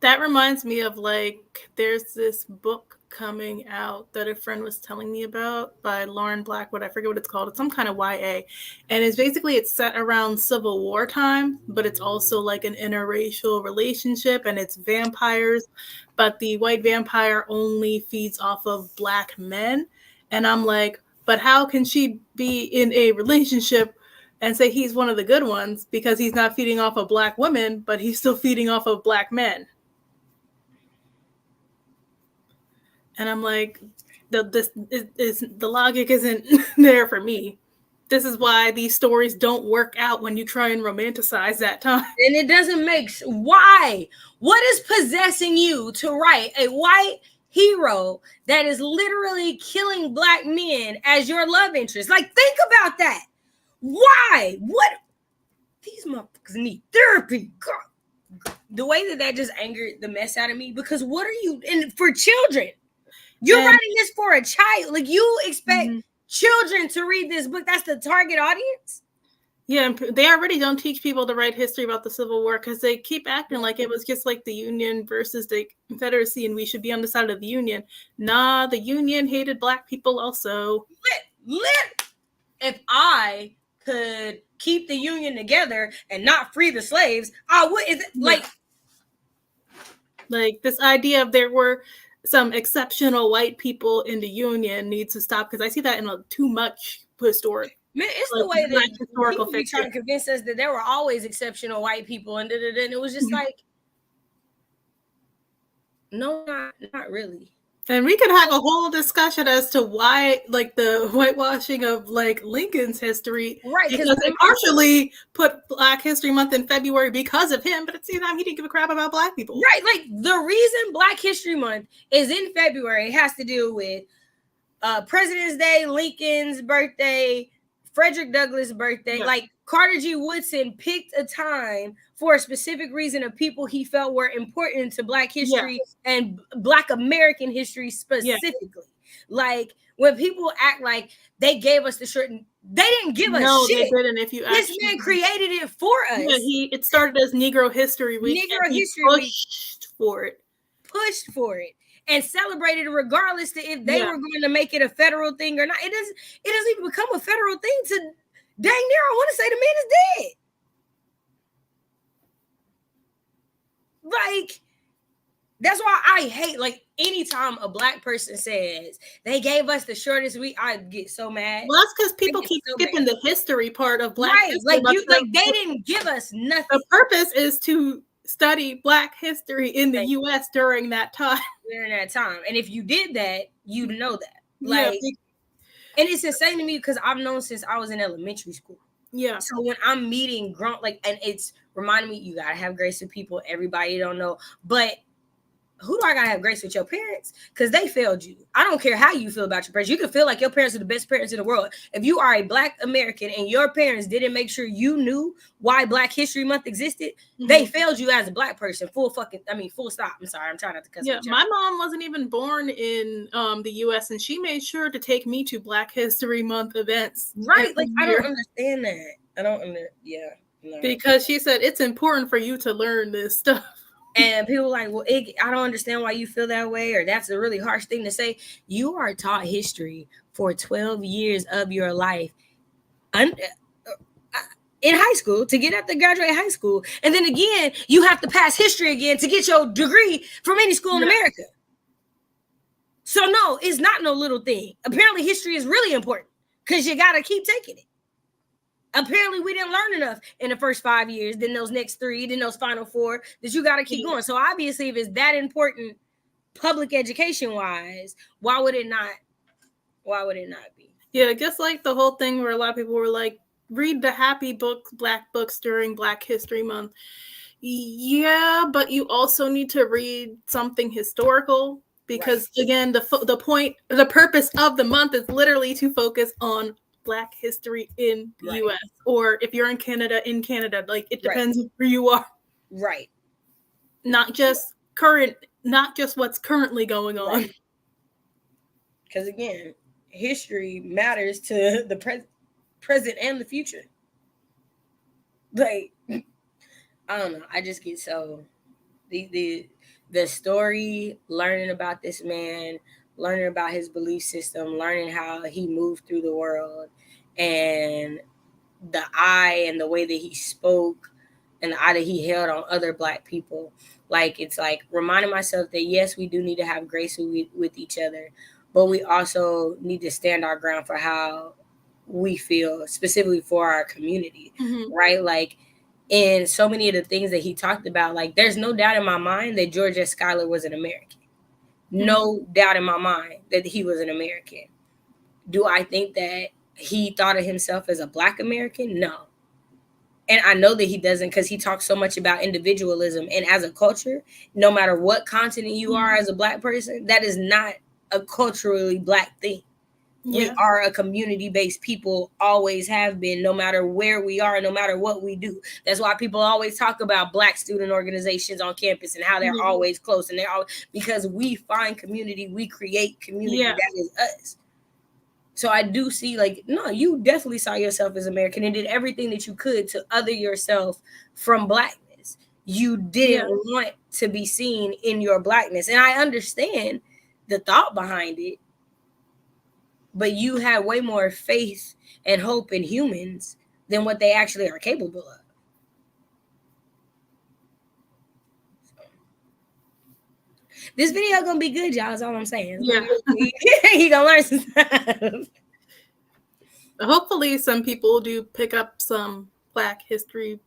That reminds me of, like, there's this book coming out that a friend was telling me about by Lauren Blackwood. I forget what it's called. It's some kind of YA. And it's set around Civil War time, but it's also like an interracial relationship, and it's vampires, but the white vampire only feeds off of black men. And I'm like, but how can she be in a relationship and say he's one of the good ones because he's not feeding off of black women, but he's still feeding off of black men? And I'm like, the logic isn't there for me. This is why these stories don't work out when you try and romanticize that time. And it doesn't make why? What is possessing you to write a white hero that is literally killing black men as your love interest? Like, think about that. Why? What? These motherfuckers need therapy. God. The way that just angered the mess out of me, because what are you, and for children? You're writing this for a child. Like, you expect children to read this book. That's the target audience. Yeah, they already don't teach people to write history about the Civil War because they keep acting like it was just like the Union versus the Confederacy and we should be on the side of the Union. Nah, the Union hated black people also. If I could keep the Union together and not free the slaves, I would. Is it like this idea of there were some exceptional white people in the Union needs to stop, because I see that in too much historic. Man, it's the way that historical fiction trying to convince us that there were always exceptional white people, and it was just like, no, not really. And we could have a whole discussion as to why, like, the whitewashing of, like, Lincoln's history. Right. Because they partially put Black History Month in February because of him, but at the same time, he didn't give a crap about black people. Right. Like, the reason Black History Month is in February has to do with President's Day, Lincoln's birthday, Frederick Douglass' birthday. Yeah. Like, Carter G. Woodson picked a time for a specific reason of people he felt were important to Black history and Black American history specifically. Like, when people act like they gave us the shirt, they didn't give us shit. They didn't. If you this man created it for us. Yeah, it started as Negro History Week. Pushed for it. And celebrated it regardless to if they were going to make it a federal thing or not. It doesn't even become a federal thing to dang near, I want to say the man is dead. Like, that's why I hate, like, anytime a black person says they gave us the shortest week, I get so mad. Well, that's because people keep skipping the history part of Black history. They didn't give us nothing. The purpose is to study Black history in the U.S. during that time. And if you did that, you'd know that. Like, and it's insane to me because I've known since I was in elementary school. Yeah. So when I'm meeting and it's reminding me, you gotta have grace with people. Everybody don't know, but who do I gotta have grace with? Your parents, because they failed you. I don't care how you feel about your parents. You can feel like your parents are the best parents in the world. If you are a Black American and your parents didn't make sure you knew why Black History Month existed, they failed you as a Black person. Full stop. I'm sorry. I'm trying not to cuss. Yeah, my mom wasn't even born in the U.S. and she made sure to take me to Black History Month events. Right. Like, I don't understand that. I don't understand. Yeah. No. Because she said it's important for you to learn this stuff. And people are like, well, I don't understand why you feel that way, or that's a really harsh thing to say. You are taught history for 12 years of your life in high school to get up to graduate high school. And then again, you have to pass history again to get your degree from any school in America. So no, it's not no little thing. Apparently history is really important because you got to keep taking it. Apparently we didn't learn enough in the first 5 years, then those next 3, then those final 4, that you got to keep going. So obviously if it's that important public education wise, why would it not be? Yeah, just like the whole thing where a lot of people were like, read the happy books, Black books during Black History Month. Yeah, but you also need to read something historical because, right, again, the purpose of the month is literally to focus on Black history in the U.S. Or if you're in Canada, like it depends where you are. Right. Not just what's currently going on. Because again, history matters to the present and the future. Like, I don't know. I just get so the story, learning about this man, learning about his belief system, learning how he moved through the world, and the eye and the way that he spoke and the eye that he held on other Black people. Like, it's like reminding myself that yes, we do need to have grace with each other, but we also need to stand our ground for how we feel, specifically for our community, right? Like, in so many of the things that he talked about, like, there's no doubt in my mind that George S. Schuyler was an American. No doubt in my mind that he was an American. Do I think that he thought of himself as a Black American? No. And I know that he doesn't, because he talks so much about individualism. And as a culture, no matter what continent you are as a Black person, that is not a culturally Black thing. We are a community-based people, always have been, no matter where we are, no matter what we do. That's why people always talk about Black student organizations on campus and how they're always close, and they're all because we find community, we create community. That is us. So I do see, like, no, you definitely saw yourself as American and did everything that you could to other yourself from Blackness. You didn't want to be seen in your Blackness, and I understand the thought behind it. But you have way more faith and hope in humans than what they actually are capable of. This video gonna be good, y'all. Is all I'm saying. Yeah, he gonna learn some stuff. Hopefully, some people do pick up some Black history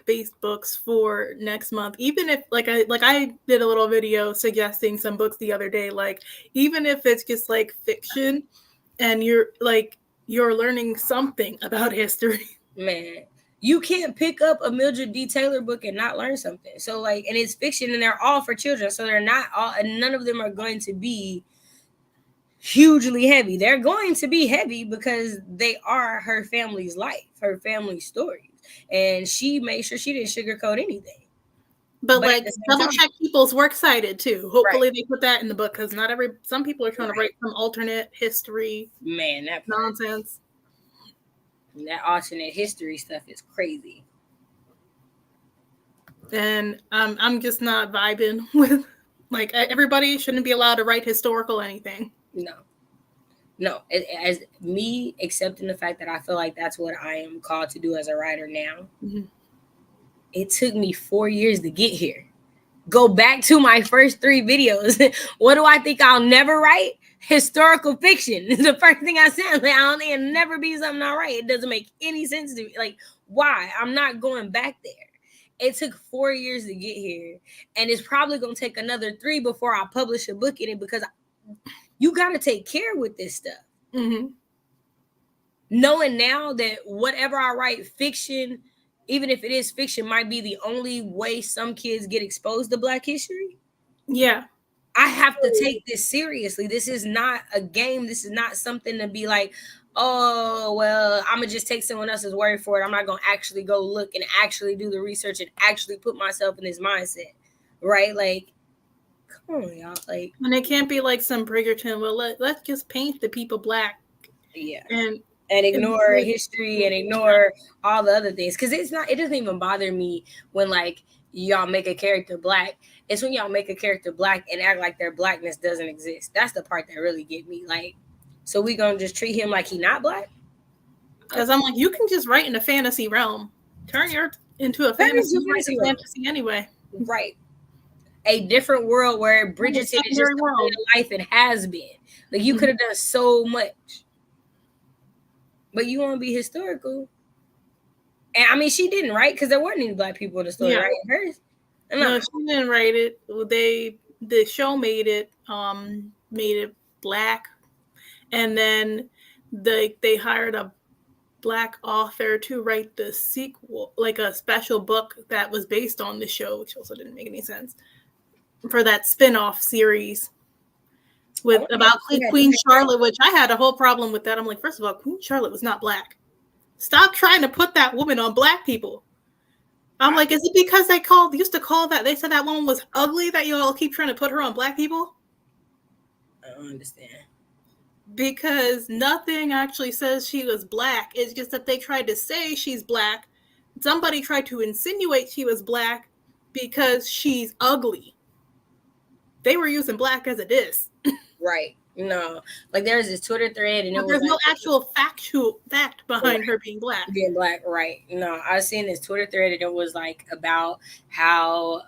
based books for next month. Even if I did a little video suggesting some books the other day. Like, even if it's just like fiction, and you're learning something about history. Man, you can't pick up a Mildred D. Taylor book and not learn something. So, like, and it's fiction, and they're all for children. So they're not all, and none of them are going to be hugely heavy. They're going to be heavy because they are her family's life, her family's stories. And she made sure she didn't sugarcoat anything. But like, double check people's works cited too. Hopefully they put that in the book, because some people are trying to write some alternate history. Man, that nonsense. That alternate history stuff is crazy. And I'm just not vibing with, like, everybody shouldn't be allowed to write historical anything. No. As me accepting the fact that I feel like that's what I am called to do as a writer now. It took me 4 years to get here. Go back to my first 3 videos. What do I think I'll never write? Historical fiction. The first thing I said, like, I don't think it'll never be something I'll write. It doesn't make any sense to me. Like, why? I'm not going back there. It took 4 years to get here. And it's probably going to take another 3 before I publish a book in it, because you got to take care with this stuff. Knowing now that whatever I write, fiction, even if it is fiction, might be the only way some kids get exposed to Black history. Yeah. I have to take this seriously. This is not a game. This is not something to be like, oh, well, I'm going to just take someone else's word for it. I'm not going to actually go look and actually do the research and actually put myself in this mindset, right? Like, come on, y'all. Like, and it can't be like some Bridgerton. Well, let's just paint the people Black. Yeah. And ignore history and ignore all the other things. Because it doesn't even bother me when, like, y'all make a character Black. It's when y'all make a character Black and act like their Blackness doesn't exist. That's the part that really get me. Like, so we gonna just treat him like he not Black? Because I'm like, you can just write in a fantasy realm. Turn into a fantasy anyway. Right. A different world where Bridgerton is just a way of life and has been. Like, you could have done so much. But you want to be historical. And I mean, she didn't write, because there weren't any Black people in the story, right? Hers? No, she didn't write it. the show made it black, and then they hired a black author to write the sequel, like a special book that was based on the show, which also didn't make any sense, for that spin-off series with about Queen Charlotte, which I had a whole problem with that. I'm like, first of all, Queen Charlotte was not black. Stop trying to put that woman on black people. I'm like, is it because they said that woman was ugly that you all keep trying to put her on black people? I don't understand. Because nothing actually says she was black. It's just that they tried to say she's black. Somebody tried to insinuate she was black because she's ugly. They were using black as a diss. Right. No. Like there's this Twitter thread and there's no actual fact behind her being black. Being black, right. No, I was seeing this Twitter thread and it was like about how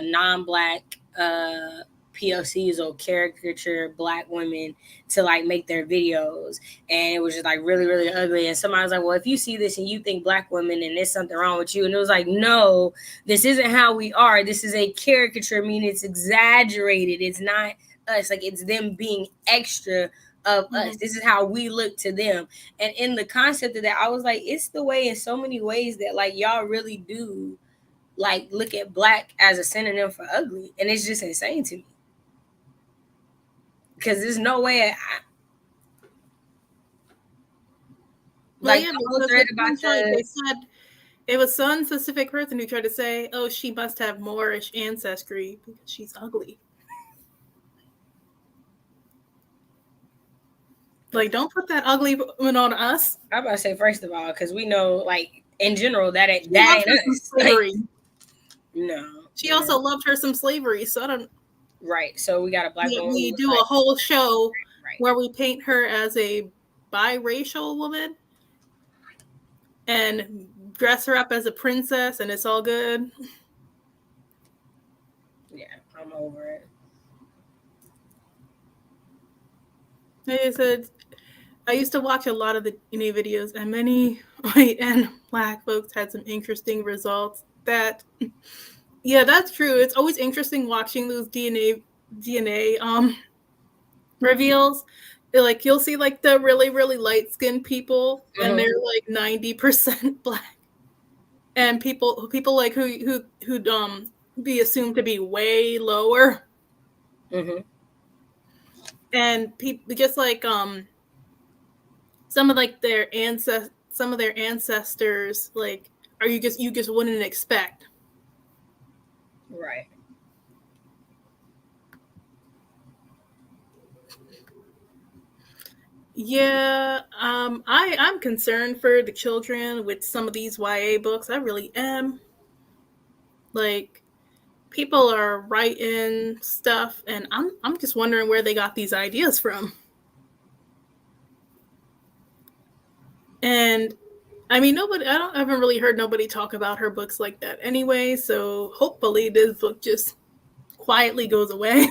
non-black POCs or caricature black women to like make their videos, and it was just like really, really ugly. And somebody was like, well, if you see this and you think black women and there's something wrong with you, and it was like, no, this isn't how we are. This is a caricature, meaning it's exaggerated. It's not us. Like it's them being extra of us. This is how we look to them. And in the concept of that, I was like, it's the way in so many ways that like y'all really do like look at black as a synonym for ugly, and it's just insane to me. Because there's no way they said it was some specific person who tried to say, oh, she must have Moorish ancestry because she's ugly. Like, don't put that ugly woman on us. I'm about to say, first of all, because we know, like, in general, that ain't us. Slavery. Like, no. She also loved her some slavery, so I don't. Right. So we got a black woman. We do a whole show where we paint her as a biracial woman and dress her up as a princess, and it's all good. Yeah, I'm over it. They said, I used to watch a lot of the DNA videos, and many white and black folks had some interesting results. Yeah, that's true. It's always interesting watching those DNA reveals. Like you'll see like the really, really light-skinned people, and they're like 90% black, and people like who'd be assumed to be way lower. And people just like some of their ancestors like you just wouldn't expect. Right. Yeah, I'm concerned for the children with some of these YA books. I really am. Like, people are writing stuff, and I'm just wondering where they got these ideas from. And I mean, I haven't really heard nobody talk about her books like that anyway, so hopefully this book just quietly goes away.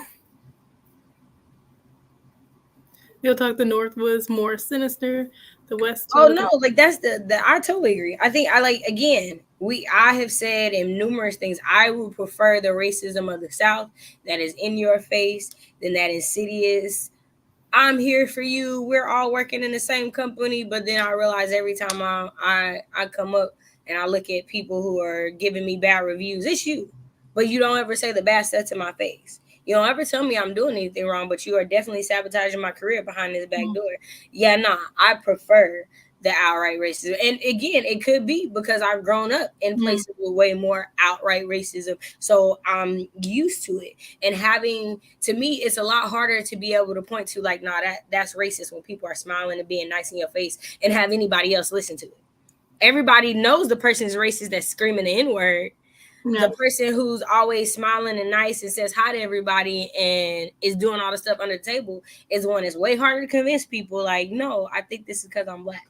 You'll talk the North was more sinister, the West. Oh no, like that's the I totally agree. I think I have said in numerous things, I would prefer the racism of the South that is in your face than that insidious. I'm here for you. We're all working in the same company, but then I realize every time I come up and I look at people who are giving me bad reviews, it's you. But you don't ever say the bad stuff to my face. You don't ever tell me I'm doing anything wrong, but you are definitely sabotaging my career behind this back door. Yeah, nah, I prefer the outright racism. And again, it could be because I've grown up in places with way more outright racism. So I'm used to it. And to me, it's a lot harder to be able to point to like, nah, that's racist when people are smiling and being nice in your face and have anybody else listen to it. Everybody knows the person is racist that's screaming the N-word. Yeah. The person who's always smiling and nice and says hi to everybody and is doing all the stuff under the table is the one that's way harder to convince people like, no, I think this is because I'm black.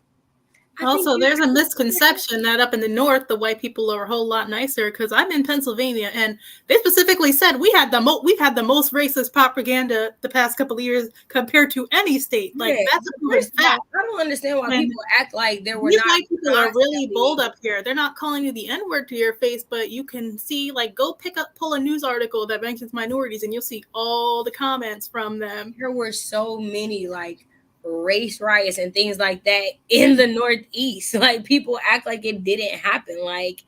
I think Also, you're there's a misconception that up in the north, the white people are a whole lot nicer. Because I'm in Pennsylvania, and they specifically said we've had the most racist propaganda the past couple of years compared to any state. Like yeah. that's a proven First of all, fact. I don't understand why And people act like there were these not white people are really bold constantly. up here. They're not calling you the N word to your face, but you can see, like, go pull a news article that mentions minorities, and you'll see all the comments from them. There were so many like race riots and things like that in the Northeast. Like people act like it didn't happen. Like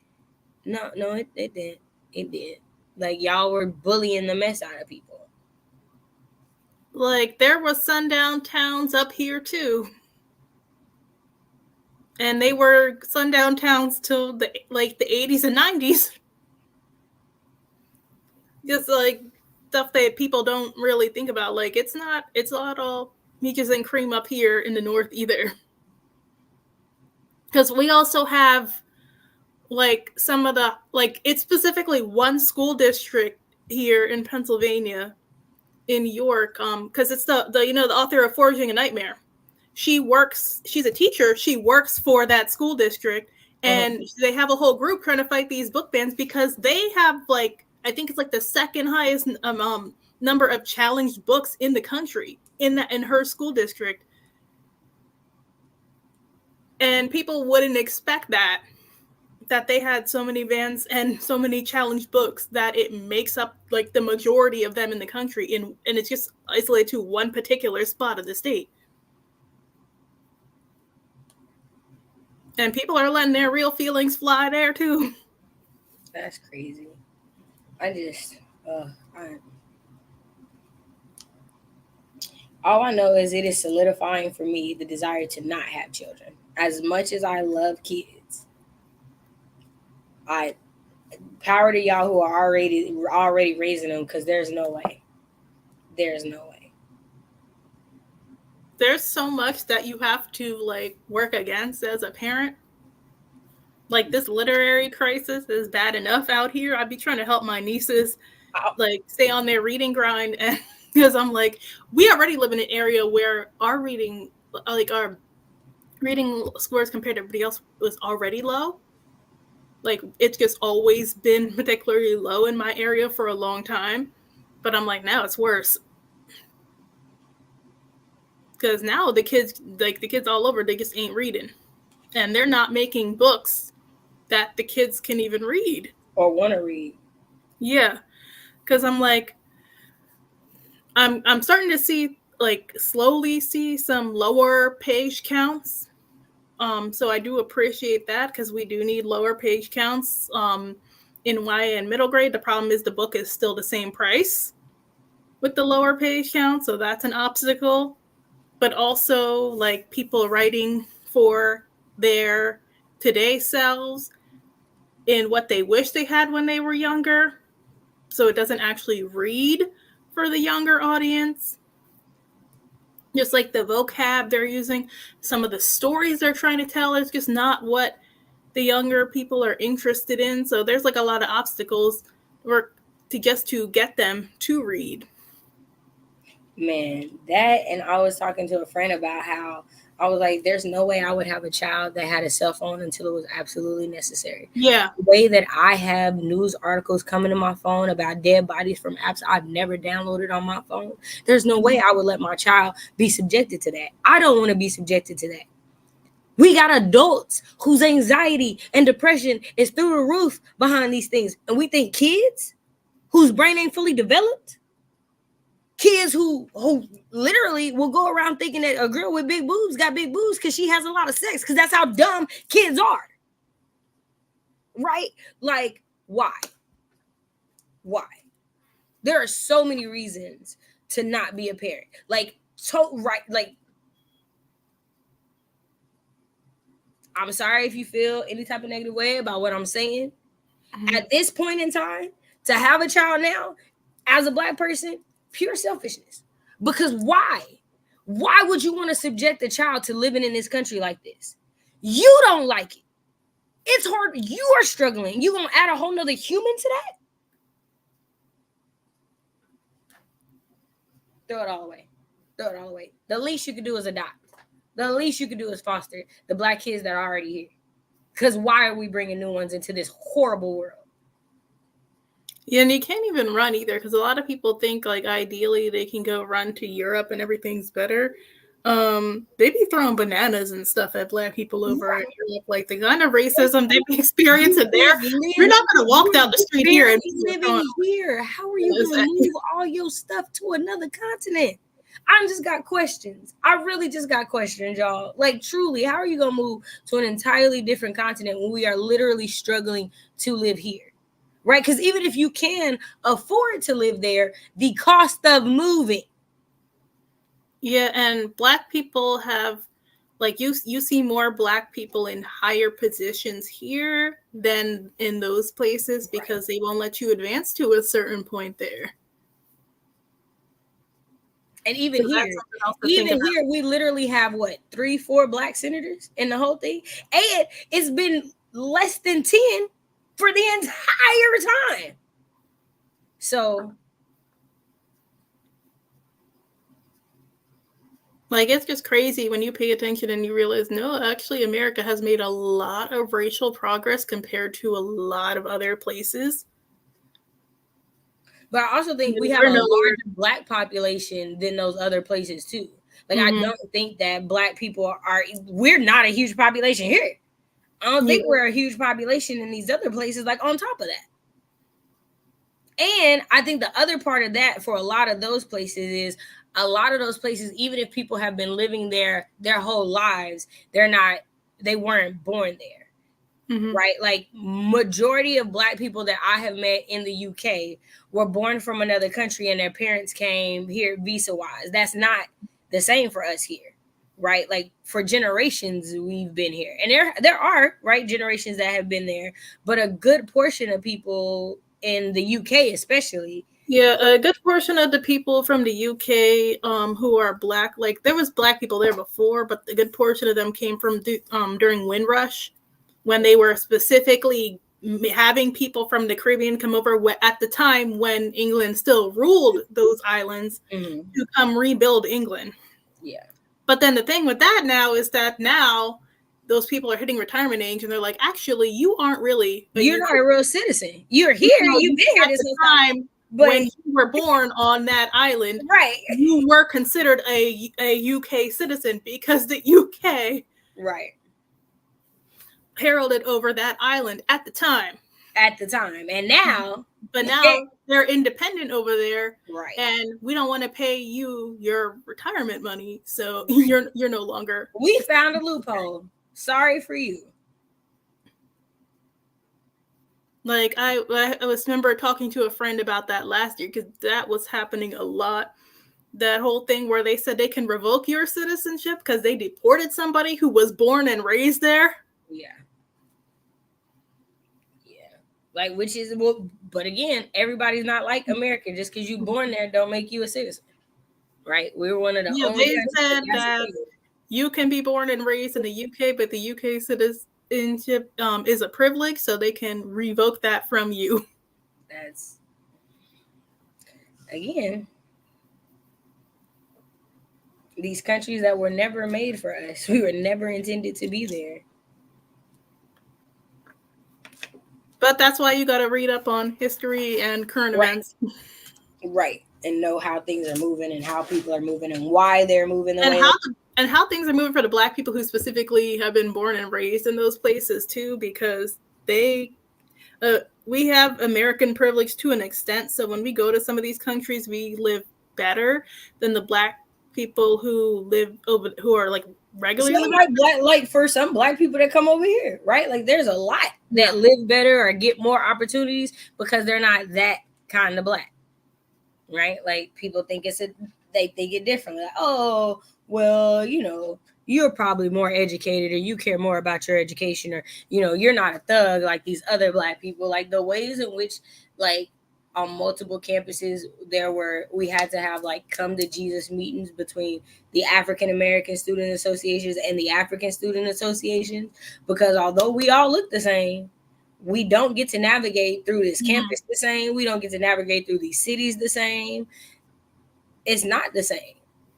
no, it did. It did. Like y'all were bullying the mess out of people. Like, there was sundown towns up here too, and they were sundown towns till the 80s and 90s. Just like stuff that people don't really think about. Like, it's not all peaches and cream up here in the north either. Because we also have, like, some of the, like, it's specifically one school district here in Pennsylvania, in York, because it's the author of Forging a Nightmare. She's a teacher, she works for that school district, and they have a whole group trying to fight these book bans because they have, like, I think it's like the second highest number of challenged books in the country in her school district. And people wouldn't expect that they had so many bans and so many challenged books, that it makes up like the majority of them in the country, and it's just isolated to one particular spot of the state. And people are letting their real feelings fly there too. That's crazy. I just I, all I know is it is solidifying for me the desire to not have children. As much as I love kids, I power to y'all who are already raising them, because there's no way. There's no way. There's so much that you have to, like, work against as a parent. Like, this literary crisis is bad enough out here. I'd be trying to help my nieces, like, stay on their reading grind, and because I'm like, we already live in an area where our reading scores compared to everybody else was already low. Like, it's just always been particularly low in my area for a long time. But I'm like, now it's worse. Because now the kids all over, they just ain't reading. And they're not making books that the kids can even read. Or want to read. Yeah. Because I'm like, I'm starting to see, like, slowly see some lower page counts. So I do appreciate that, because we do need lower page counts in YA and middle grade. The problem is the book is still the same price with the lower page count, so that's an obstacle. But also, like, people writing for their today selves in what they wish they had when they were younger, so it doesn't actually read for the younger audience. Just like the vocab they're using, some of the stories they're trying to tell is just not what the younger people are interested in. So there's, like, a lot of obstacles to get them to read. Man, that, and I was talking to a friend about how I was like, there's no way I would have a child that had a cell phone until it was absolutely necessary. Yeah. The way that I have news articles coming to my phone about dead bodies from apps I've never downloaded on my phone, there's no way I would let my child be subjected to that. I don't want to be subjected to that. We got adults whose anxiety and depression is through the roof behind these things. And we think kids whose brain ain't fully developed, kids who literally will go around thinking that a girl with big boobs got big boobs because she has a lot of sex, because that's how dumb kids are. Right? Like, why? There are so many reasons to not be a parent. Like, I'm sorry if you feel any type of negative way about what I'm saying. Mm-hmm. At this point in time, to have a child now, as a Black person, pure selfishness. Because why? Why would you want to subject a child to living in this country like this? You don't like it. It's hard. You are struggling. You gonna add a whole nother human to that? Throw it all away. The least you could do is adopt. The least you could do is foster the black kids that are already here. Because why are we bringing new ones into this horrible world? Yeah, and you can't even run either, because a lot of people think like ideally they can go run to Europe and everything's better. They be throwing bananas and stuff at black people over in Europe, like the kind of racism they be experiencing there. You're not gonna walk down the street here and living here. How are you gonna move all your stuff to another continent? I just got questions. I really just got questions, y'all. Like, truly, how are you gonna move to an entirely different continent when we are literally struggling to live here? Right? Because even if you can afford to live there, the cost of moving. Yeah, and black people have, like, you see more black people in higher positions here than in those places because they won't let you advance to a certain point there. And even so here, we literally have what, 3-4 black senators in the whole thing, and it's been less than 10 for the entire time. So, like, it's just crazy when you pay attention and you realize, no, actually, America has made a lot of racial progress compared to a lot of other places. But I also think we have a larger black population than those other places too. Like, I don't think that black people we're not a huge population here. I don't think we're a huge population in these other places, like on top of that. And I think the other part of that for a lot of those places is a lot of those places, even if people have been living there their whole lives, they weren't born there. Right? Like, majority of black people that I have met in the UK were born from another country and their parents came here visa-wise. That's not the same for us here. Right? Like, for generations we've been here. And there are, right, generations that have been there, but a good portion of people in the UK especially. Yeah, a good portion of the people from the UK who are black, like, there was black people there before, but a good portion of them came from during Windrush, when they were specifically having people from the Caribbean come over at the time when England still ruled those islands to come rebuild England. Yeah. But then the thing with that now is that now those people are hitting retirement age and they're like, actually, you aren't really. You're not a real citizen. You're here. You've been here this whole time. But when you were born on that island, right, you were considered a UK citizen because the UK heralded over that island at the time. And now, but now they're independent over there, right? And we don't want to pay you your retirement money, so you're no longer. We found a loophole. Sorry for you. Like, I remember talking to a friend about that last year because that was happening a lot. That whole thing where they said they can revoke your citizenship because they deported somebody who was born and raised there. Yeah. Like, which is, well, but again, everybody's not like America. Just because you're born there don't make you a citizen, right? We're one of the only. They said that you can be born and raised in the UK, but the UK citizenship is a privilege, so they can revoke that from you. That's, again, these countries that were never made for us. We were never intended to be there. But that's why you got to read up on history and current events. Right. And know how things are moving and how people are moving and why they're moving. And how things are moving for the black people who specifically have been born and raised in those places too, because we have American privilege to an extent. So when we go to some of these countries, we live better than the black people who are like regularly like for some black people that come over here, right? Like, there's a lot that live better or get more opportunities because they're not that kind of black, right? Like, people think they think it differently. Like, oh, well, you're probably more educated or you care more about your education, or you're not a thug like these other black people. Like, the ways in which, like, on multiple campuses, we had to have like come to Jesus meetings between the African American Student Associations and the African Student Associations, because although we all look the same, we don't get to navigate through this campus the same. We don't get to navigate through these cities the same. It's not the same,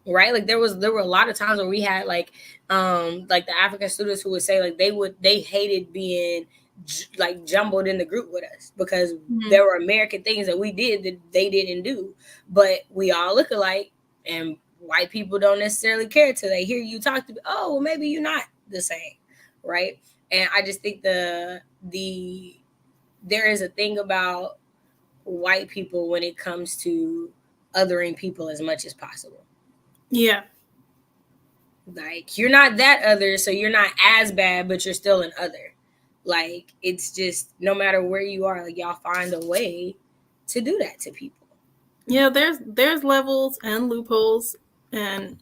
right? Like there were a lot of times where we had like the African students who would say like they hated being like jumbled in the group with us because Mhm. there were American things that we did that they didn't do, but we all look alike, and white people don't necessarily care till they hear you talk to oh well, maybe you're not the same, right? And I just think the there is a thing about white people when it comes to othering people as much as possible. Yeah. Like you're not that other, so you're not as bad, but you're still an other. Like it's just no matter where you are, like y'all find a way to do that to people. Yeah, there's levels and loopholes, and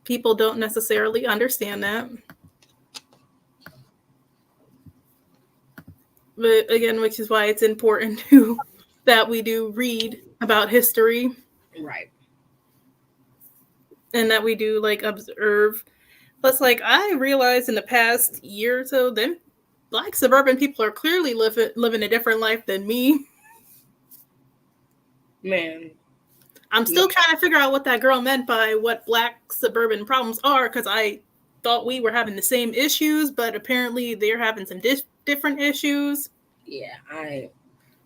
people don't necessarily understand that. But again, which is why it's important to that we do read about history Right. and that we do like observe. Plus, like I realized in the past year or so, then black suburban people are clearly living a different life than me. Man. I'm Yeah. still trying to figure out what that girl meant by what black suburban problems are, because I thought we were having the same issues, but apparently they're having some different issues. Yeah. I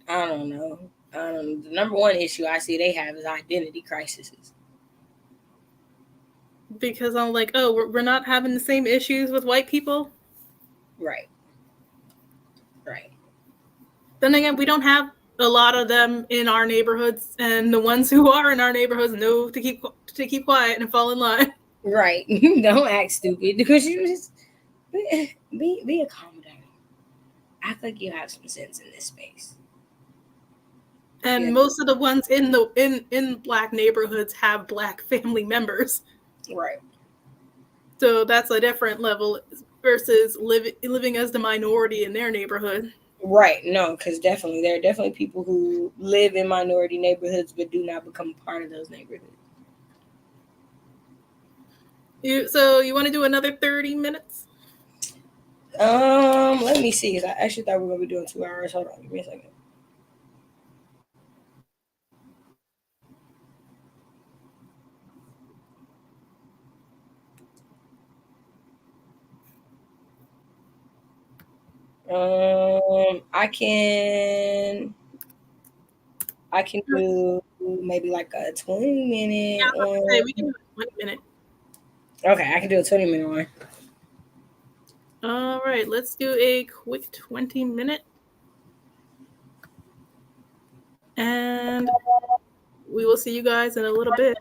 don't know. The number one issue I see they have is identity crises. Because I'm like, oh, we're not having the same issues with white people. Right. Right. Then again, we don't have a lot of them in our neighborhoods, and the ones who are in our neighborhoods know to keep quiet and fall in line. Right. Don't act stupid because you just be a calm down. Act like you have some sense in this space. Yeah. And most of the ones in black neighborhoods have black family members. Right. So that's a different level versus living as the minority in their neighborhood. Right. No, because definitely there are definitely people who live in minority neighborhoods but do not become part of those neighborhoods. So you want to do another 30 minutes? Let me see. I actually thought we were gonna be doing 2 hours. Hold on, give me a second. I can do maybe like a 20 minute Yeah, I was about to say one. we can do a 20 minute. Okay, I can do a 20 minute one. All right, let's do a quick 20 minute. And we will see you guys in a little bit.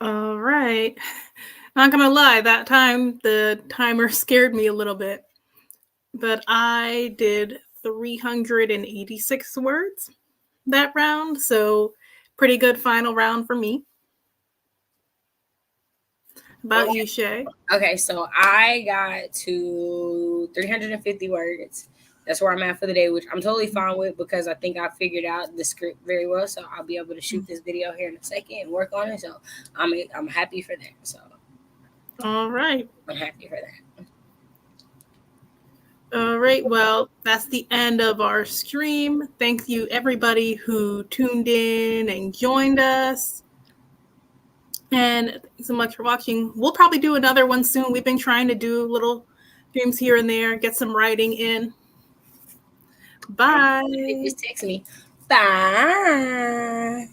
All right. Not gonna lie, that time the timer scared me a little bit, but I did 386 words that round, so pretty good final round for me. About you, Shay? Okay, so I got to 350 words. That's where I'm at for the day, which I'm totally fine with because I think I figured out the script very well. So I'll be able to shoot this video here in a second and work on it. So I'm happy for that. So All right. I'm happy for that. All right. Well, that's the end of our stream. Thank you, everybody who tuned in and joined us. And thanks so much for watching. We'll probably do another one soon. We've been trying to do little streams here and there, get some writing in. Bye. Just text me. Bye.